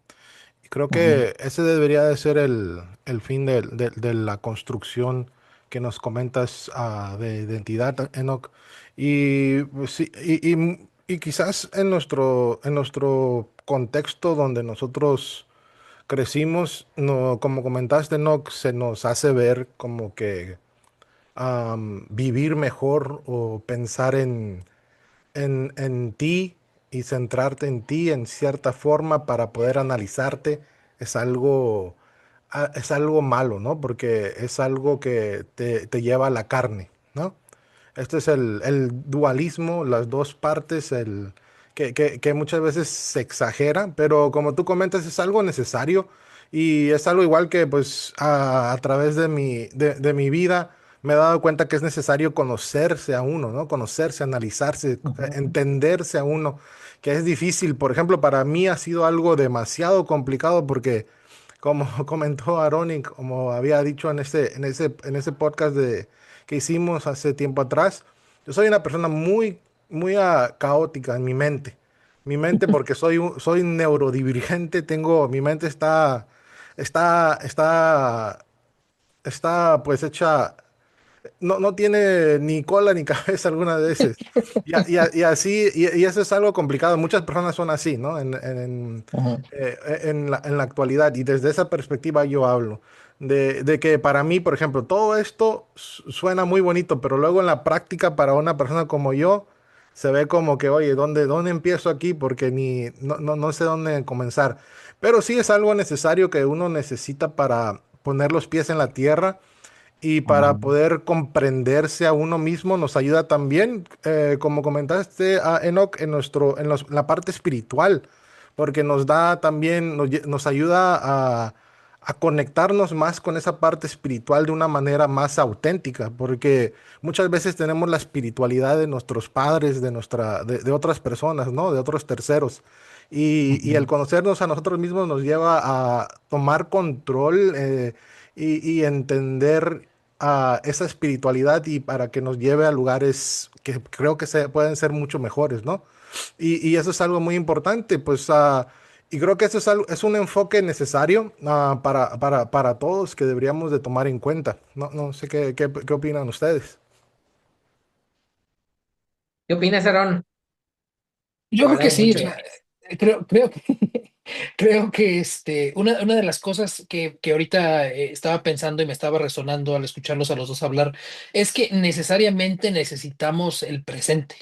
Speaker 3: Y creo
Speaker 1: Ujú.
Speaker 3: que ese debería de ser el fin de la construcción que nos comentas de identidad, Enoch. Y, pues, sí, y quizás en nuestro contexto donde nosotros crecimos, no, como comentaste, Enoch, se nos hace ver como que vivir mejor o pensar en ti y centrarte en ti en cierta forma para poder analizarte es es algo malo, ¿no? Porque es algo que te lleva a la carne, ¿no? Este es el dualismo, las dos partes, que muchas veces se exagera, pero como tú comentas, es algo necesario y es algo igual que pues a través de mi vida me he dado cuenta que es necesario conocerse a uno, ¿no? Conocerse, analizarse,
Speaker 1: Ujú.
Speaker 3: entenderse a uno, que es difícil. Por ejemplo, para mí ha sido algo demasiado complicado porque como comentó Aaron y como había dicho en ese podcast que hicimos hace tiempo atrás, yo soy una persona muy caótica en mi mente. Mi mente, porque soy neurodivergente, mi mente está, está, está pues hecha no tiene ni cola ni cabeza algunas veces. Y así, y eso es algo complicado. Muchas personas son así, ¿no?
Speaker 1: Ujú.
Speaker 3: En la actualidad. Y desde esa perspectiva yo hablo. De que para mí, por ejemplo, todo esto suena muy bonito, pero luego en la práctica para una persona como yo, se ve como que, oye, ¿dónde empiezo aquí? Porque no sé dónde comenzar. Pero sí es algo necesario que uno necesita para poner los pies en la tierra y para
Speaker 1: Ujú.
Speaker 3: poder comprenderse a uno mismo nos ayuda también, como comentaste, a Enoch, en la parte espiritual, porque nos da también, nos ayuda a conectarnos más con esa parte espiritual de una manera más auténtica, porque muchas veces tenemos la espiritualidad de nuestros padres, de otras personas, ¿no? De otros terceros. Y el
Speaker 1: Ujú.
Speaker 3: conocernos a nosotros mismos nos lleva a tomar control y entender esa espiritualidad y para que nos lleve a lugares que creo que pueden ser mucho mejores, ¿no? Y eso es algo muy importante, pues, y creo que eso es un enfoque necesario para todos que deberíamos de tomar en cuenta. No sé qué opinan ustedes.
Speaker 2: ¿Qué opinas, Aaron?
Speaker 1: Yo
Speaker 2: He
Speaker 1: creo que
Speaker 2: hablado
Speaker 1: sí, o
Speaker 2: mucho.
Speaker 1: sea, creo que creo que una de las cosas que ahorita estaba pensando y me estaba resonando al escucharlos a los dos hablar es que necesariamente necesitamos el presente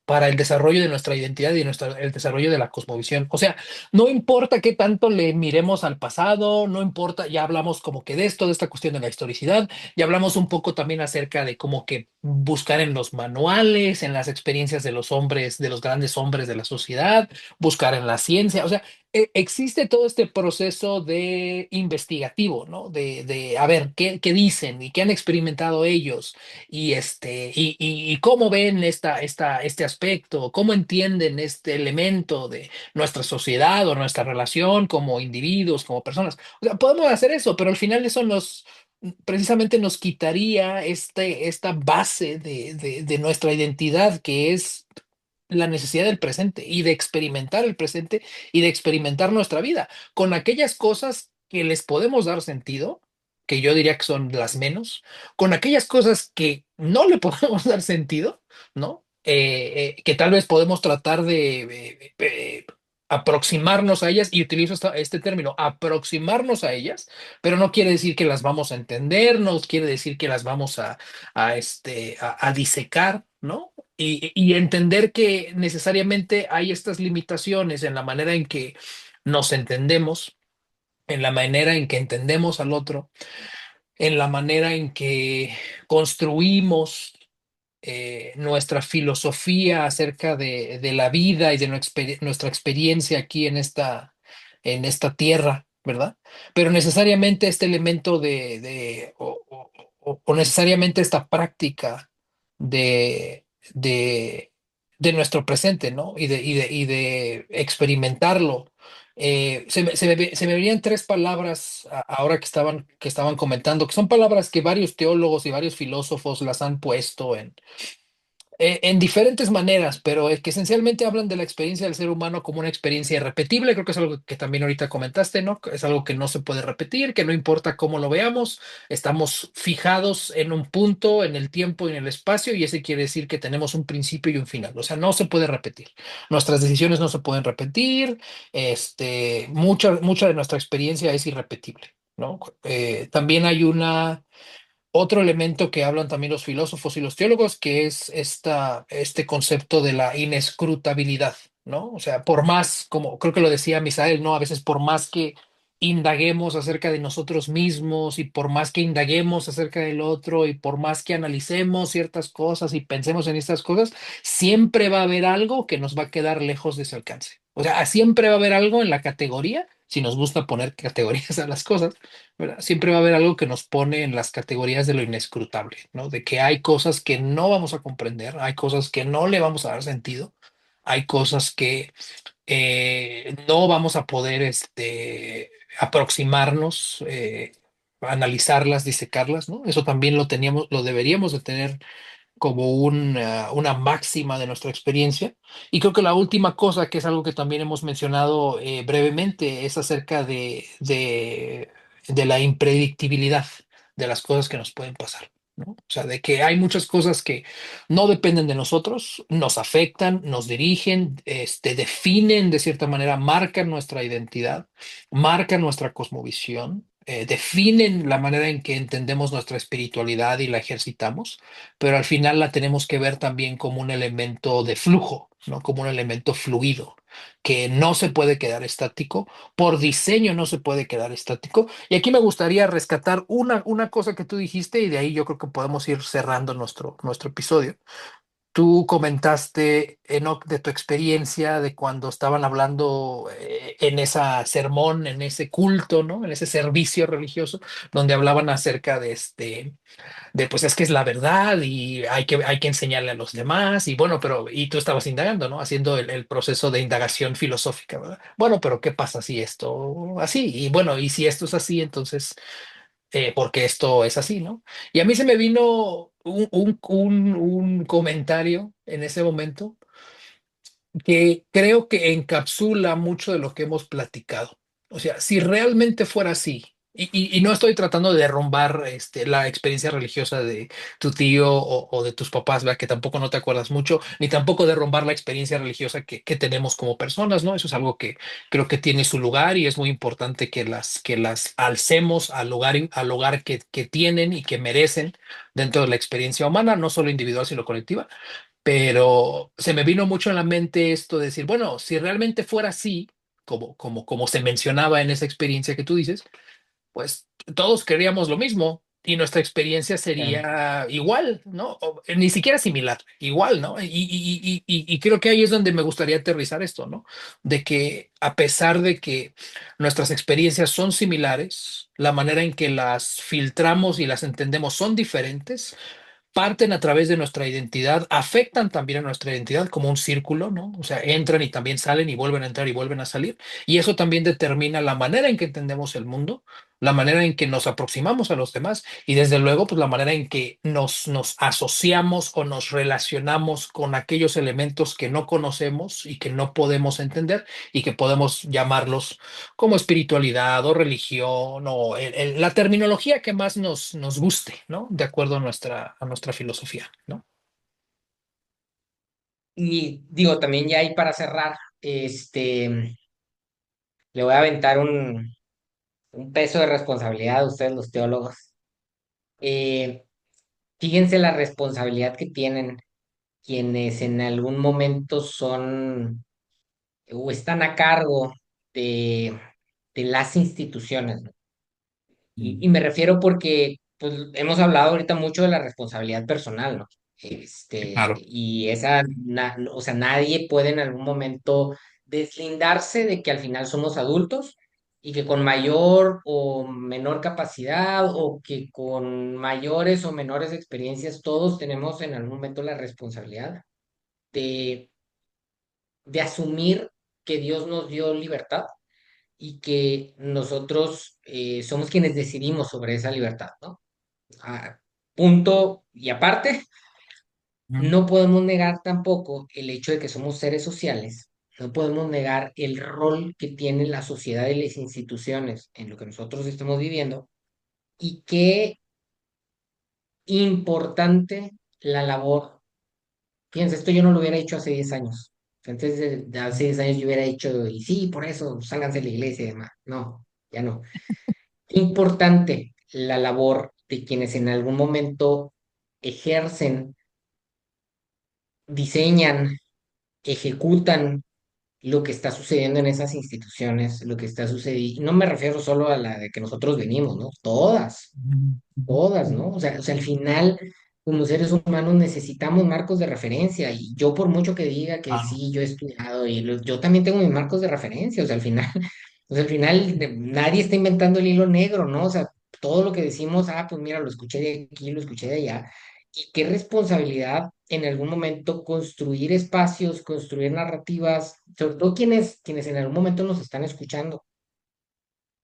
Speaker 1: para el desarrollo de nuestra identidad y el desarrollo de la cosmovisión. O sea, no importa qué tanto le miremos al pasado, no importa, ya hablamos como que de esto, de esta cuestión de la historicidad, ya hablamos un poco también acerca de como que buscar en los manuales, en las experiencias de los hombres, de los grandes hombres de la sociedad, buscar en la ciencia. O sea, existe todo este proceso de investigativo, ¿no? De a ver qué dicen y qué han experimentado ellos y cómo ven este aspecto, cómo entienden este elemento de nuestra sociedad o nuestra relación como individuos, como personas. O sea, podemos hacer eso, pero al final eso precisamente nos quitaría esta base de nuestra identidad, que es la necesidad del presente y de experimentar el presente y de experimentar nuestra vida con aquellas cosas que les podemos dar sentido, que yo diría que son las menos, con aquellas cosas que no le podemos dar sentido, ¿no? Que tal vez podemos tratar de aproximarnos a ellas, y utilizo este término, aproximarnos a ellas, pero no quiere decir que las vamos a entender, no quiere decir que las vamos a disecar, ¿no? Y entender que necesariamente hay estas limitaciones en la manera en que nos entendemos, en la manera en que entendemos al otro, en la manera en que construimos nuestra filosofía acerca de la vida y de nuestra experiencia aquí en esta tierra, ¿verdad? Pero necesariamente este elemento o necesariamente esta práctica de, de, de nuestro presente, ¿no? Y de experimentarlo. Se me venían tres palabras ahora que estaban comentando, que son palabras que varios teólogos y varios filósofos las han puesto en diferentes maneras, pero que esencialmente hablan de la experiencia del ser humano como una experiencia irrepetible. Creo que es algo que también ahorita comentaste, ¿no? Que es algo que no se puede repetir, que no importa cómo lo veamos, estamos fijados en un punto, en el tiempo y en el espacio, y ese quiere decir que tenemos un principio y un final. O sea, no se puede repetir. Nuestras decisiones no se pueden repetir. Mucha de nuestra experiencia es irrepetible, ¿no? También hay otro elemento que hablan también los filósofos y los teólogos, que es este concepto de la inescrutabilidad, ¿no? O sea, por más, como creo que lo decía Misael, ¿no? A veces por más que indaguemos acerca de nosotros mismos y por más que indaguemos acerca del otro y por más que analicemos ciertas cosas y pensemos en estas cosas, siempre va a haber algo que nos va a quedar lejos de ese alcance. O sea, siempre va a haber algo en la categoría, si nos gusta poner categorías a las cosas, ¿verdad? Siempre va a haber algo que nos pone en las categorías de lo inescrutable, ¿no? De que hay cosas que no vamos a comprender, hay cosas que no le vamos a dar sentido, hay cosas que no vamos a poder aproximarnos, analizarlas, disecarlas, ¿no? Eso también lo deberíamos de tener como una máxima de nuestra experiencia. Y creo que la última cosa, que es algo que también hemos mencionado brevemente, es acerca de la impredictibilidad de las cosas que nos pueden pasar, ¿no? O sea, de que hay muchas cosas que no dependen de nosotros, nos afectan, nos dirigen, definen de cierta manera, marcan nuestra identidad, marcan nuestra cosmovisión. Definen la manera en que entendemos nuestra espiritualidad y la ejercitamos, pero al final la tenemos que ver también como un elemento de flujo, ¿no? Como un elemento fluido, que no se puede quedar estático, por diseño no se puede quedar estático. Y aquí me gustaría rescatar una cosa que tú dijiste y de ahí yo creo que podemos ir cerrando nuestro episodio. Tú comentaste, Enoch, de tu experiencia de cuando estaban hablando en ese sermón, en ese culto, ¿no? En ese servicio religioso, donde hablaban acerca de pues es que es la verdad y hay que enseñarle a los demás y bueno, y tú estabas indagando, ¿no? Haciendo el proceso de indagación filosófica, ¿verdad? Bueno, pero ¿qué pasa si esto así? Y bueno, y si esto es así, entonces, ¿por qué esto es así, ¿no? Y a mí se me vino un comentario en ese momento que creo que encapsula mucho de lo que hemos platicado. O sea, si realmente fuera así, y no estoy tratando de derrumbar la experiencia religiosa de tu tío o de tus papás, ¿verdad? Que tampoco no te acuerdas mucho, ni tampoco derrumbar la experiencia religiosa que tenemos como personas, ¿no? Eso es algo que creo que tiene su lugar y es muy importante que las alcemos al lugar que tienen y que merecen dentro de la experiencia humana, no solo individual, sino colectiva. Pero se me vino mucho en la mente esto de decir, bueno, si realmente fuera así, como se mencionaba en esa experiencia que tú dices, pues todos queríamos lo mismo y nuestra experiencia
Speaker 2: Claro.
Speaker 1: sería igual, ¿no? Ni siquiera similar, igual, ¿no? Y creo que ahí es donde me gustaría aterrizar esto, ¿no? De que a pesar de que nuestras experiencias son similares, la manera en que las filtramos y las entendemos son diferentes, parten a través de nuestra identidad, afectan también a nuestra identidad como un círculo, ¿no? O sea, entran y también salen y vuelven a entrar y vuelven a salir. Y eso también determina la manera en que entendemos el mundo, la manera en que nos aproximamos a los demás y desde luego, pues la manera en que nos asociamos o nos relacionamos con aquellos elementos que no conocemos y que no podemos entender y que podemos llamarlos como espiritualidad o religión o la terminología que más nos guste, ¿no? De acuerdo a nuestra filosofía, ¿no?
Speaker 2: Y digo, también ya ahí para cerrar, le voy a aventar un peso de responsabilidad a ustedes, los teólogos. Eh, Fíjense la responsabilidad que tienen quienes en algún momento son o están a cargo de, de las instituciones, ¿no? Y me refiero porque pues, hemos hablado ahorita mucho de la responsabilidad personal, ¿no?
Speaker 1: Claro.
Speaker 2: Y esa, o sea, nadie puede en algún momento deslindarse de que al final somos adultos y que con mayor o menor capacidad o que con mayores o menores experiencias, todos tenemos en algún momento la responsabilidad de, de asumir que Dios nos dio libertad y que nosotros somos quienes decidimos sobre esa libertad, ¿no? Ah, punto y aparte,
Speaker 1: Ujú.
Speaker 2: no podemos negar tampoco el hecho de que somos seres sociales. No podemos negar el rol que tiene la sociedad y las instituciones en lo que nosotros estamos viviendo y qué importante la labor. Fíjense, esto yo no lo hubiera hecho hace 10 años. Antes de hace 10 años yo hubiera dicho, y sí, por eso, sálganse de la iglesia y demás. No, ya no. Qué importante la labor de quienes en algún momento ejercen, diseñan, ejecutan lo que está sucediendo en esas instituciones, lo que está sucediendo. No me refiero solo a la de que nosotros venimos, ¿no? Todas. Todas, ¿no? O sea, al final, como seres humanos necesitamos marcos de referencia y yo por mucho que diga que
Speaker 1: Claro.
Speaker 2: sí, yo he estudiado y yo también tengo mis marcos de referencia, o sea, al final, nadie está inventando el hilo negro, ¿no? O sea, todo lo que decimos, pues mira, lo escuché de aquí, lo escuché de allá, y qué responsabilidad en algún momento construir espacios, construir narrativas, sobre todo quienes en algún momento nos están escuchando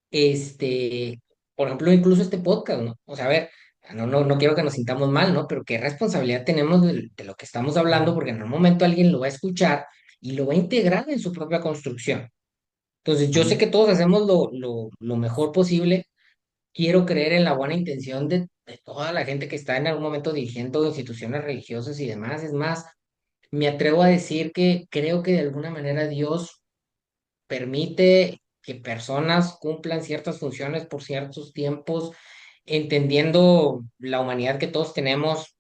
Speaker 2: este, por ejemplo, incluso este podcast, ¿no? O sea, a ver, no quiero que nos sintamos mal, ¿no? Pero qué responsabilidad tenemos de lo que estamos hablando, porque en algún momento alguien lo va a escuchar y lo va a integrar en su propia construcción. Entonces, yo sé
Speaker 1: Ujú.
Speaker 2: que todos hacemos lo mejor posible. Quiero creer en la buena intención de toda la gente que está en algún momento dirigiendo instituciones religiosas y demás. Es más, me atrevo a decir que creo que de alguna manera Dios permite que personas cumplan ciertas funciones por ciertos tiempos, entendiendo la humanidad que todos tenemos,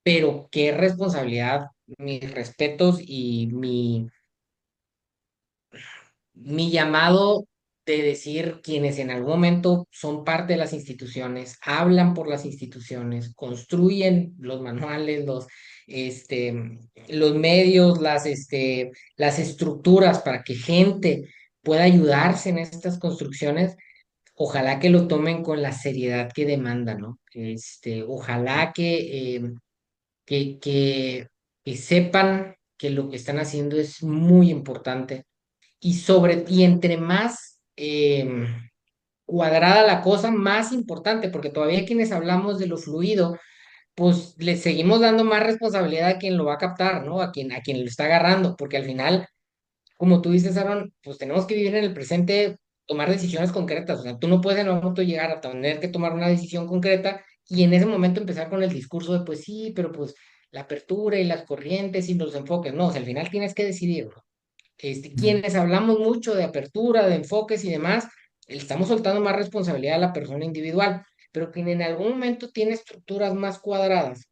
Speaker 2: pero qué responsabilidad, mis respetos y mi llamado de decir quienes en algún momento son parte de las instituciones, hablan por las instituciones, construyen los manuales, este, los medios, las estructuras para que gente pueda ayudarse en estas construcciones. Ojalá que lo tomen con la seriedad que demanda, ¿no? Ojalá que, que, que sepan que lo que están haciendo es muy importante y entre más cuadrada la cosa, más importante, porque todavía quienes hablamos de lo fluido, pues le seguimos dando más responsabilidad a quien lo va a captar, ¿no? A quien lo está agarrando, porque al final, como tú dices, Aaron, pues tenemos que vivir en el presente, tomar decisiones concretas, o sea, tú no puedes en un momento llegar a tener que tomar una decisión concreta y en ese momento empezar con el discurso de, pues sí, pero pues la apertura y las corrientes y los enfoques, no, o sea, al final tienes que decidir, ¿no?
Speaker 1: Ujú.
Speaker 2: Quienes hablamos mucho de apertura, de enfoques y demás, le estamos soltando más responsabilidad a la persona individual, pero quien en algún momento tiene estructuras más cuadradas,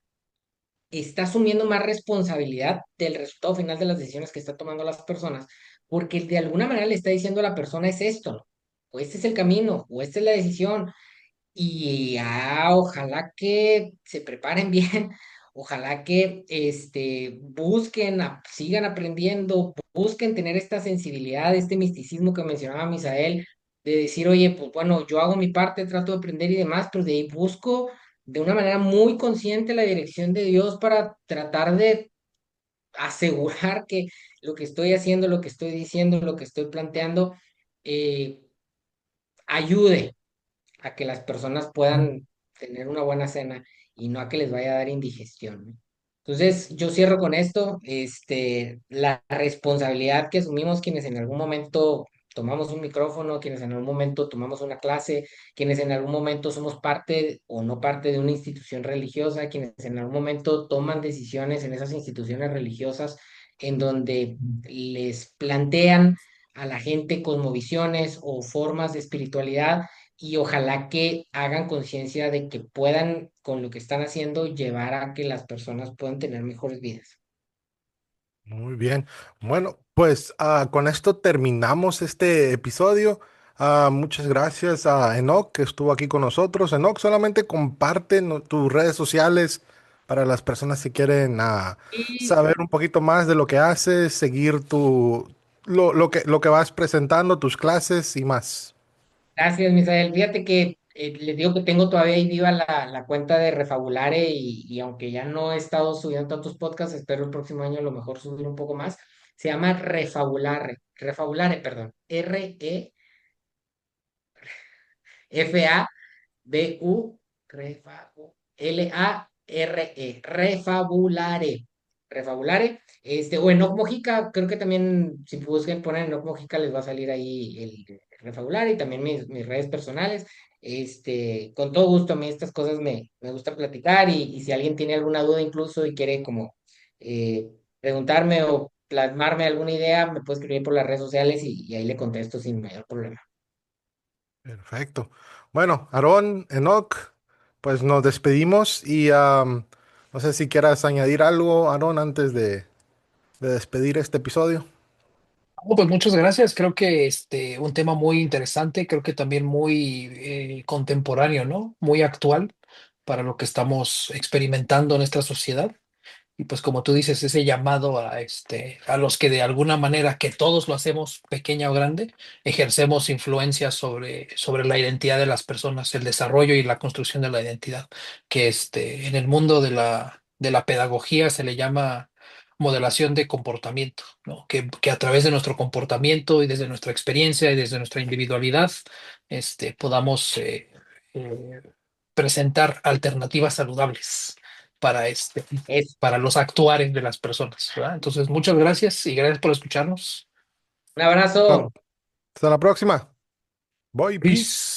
Speaker 2: está asumiendo más responsabilidad del resultado final de las decisiones que está tomando las personas, porque de alguna manera le está diciendo a la persona es esto, ¿no? O este es el camino, o esta es la decisión, y ojalá que se preparen bien, ojalá que busquen, sigan aprendiendo, busquen tener esta sensibilidad, este misticismo que mencionaba Misael, de decir, oye, pues bueno, yo hago mi parte, trato de aprender y demás, pero de ahí busco de una manera muy consciente la dirección de Dios para tratar de asegurar que lo que estoy haciendo, lo que estoy diciendo, lo que estoy planteando, eh, ayude a que las personas puedan tener una buena cena y no a que les vaya a dar indigestión, ¿no? Entonces, yo cierro con esto, la responsabilidad que asumimos quienes en algún momento tomamos un micrófono, quienes en algún momento tomamos una clase, quienes en algún momento somos parte o no parte de una institución religiosa, quienes en algún momento toman decisiones en esas instituciones religiosas en donde les plantean a la gente cosmovisiones o formas de espiritualidad y ojalá que hagan conciencia de que puedan, con lo que están haciendo, llevar a que las personas puedan tener mejores vidas.
Speaker 3: Muy bien. Bueno, pues con esto terminamos este episodio. Muchas gracias a Enoch que estuvo aquí con nosotros. Enoch, solamente comparte tus redes sociales para las personas que quieren
Speaker 2: Y
Speaker 3: saber un poquito más de lo que haces, seguir lo que vas presentando, tus clases y más.
Speaker 2: Gracias, Misael. Fíjate que les digo que tengo todavía ahí viva la cuenta de Refabulare y aunque ya no he estado subiendo tantos podcasts, espero el próximo año a lo mejor subir un poco más. Se llama Refabulare, perdón. REFABU, Refabulare. Refabulare. O Enoc Mojica, creo que también, si busquen poner Enoc Mojica, les va a salir ahí el Refabulare y también mis redes personales. Con todo gusto, a mí estas cosas me gusta platicar y si alguien tiene alguna duda incluso y quiere como eh, preguntarme o plasmarme alguna idea, me puede escribir por las redes sociales y ahí le contesto sin mayor problema.
Speaker 3: Perfecto. Bueno, Aarón, Enoch, pues nos despedimos y no sé si quieras añadir algo, Aarón, antes de despedir este episodio.
Speaker 1: Pues muchas gracias. Creo que un tema muy interesante, creo que también muy contemporáneo, ¿no? Muy actual para lo que estamos experimentando en esta sociedad. Y pues como tú dices, ese llamado a los que de alguna manera, que todos lo hacemos, pequeña o grande, ejercemos influencia sobre la identidad de las personas, el desarrollo y la construcción de la identidad, que en el mundo de la pedagogía se le llama modelación de comportamiento, ¿no? Que a través de nuestro comportamiento y desde nuestra experiencia y desde nuestra individualidad, podamos eh, presentar alternativas saludables para
Speaker 2: Es
Speaker 1: para los actuares de las personas, ¿verdad? Entonces, muchas gracias y gracias por escucharnos.
Speaker 2: un
Speaker 3: Hasta
Speaker 2: abrazo.
Speaker 3: hasta la próxima. Bye,
Speaker 1: Peace.
Speaker 3: peace.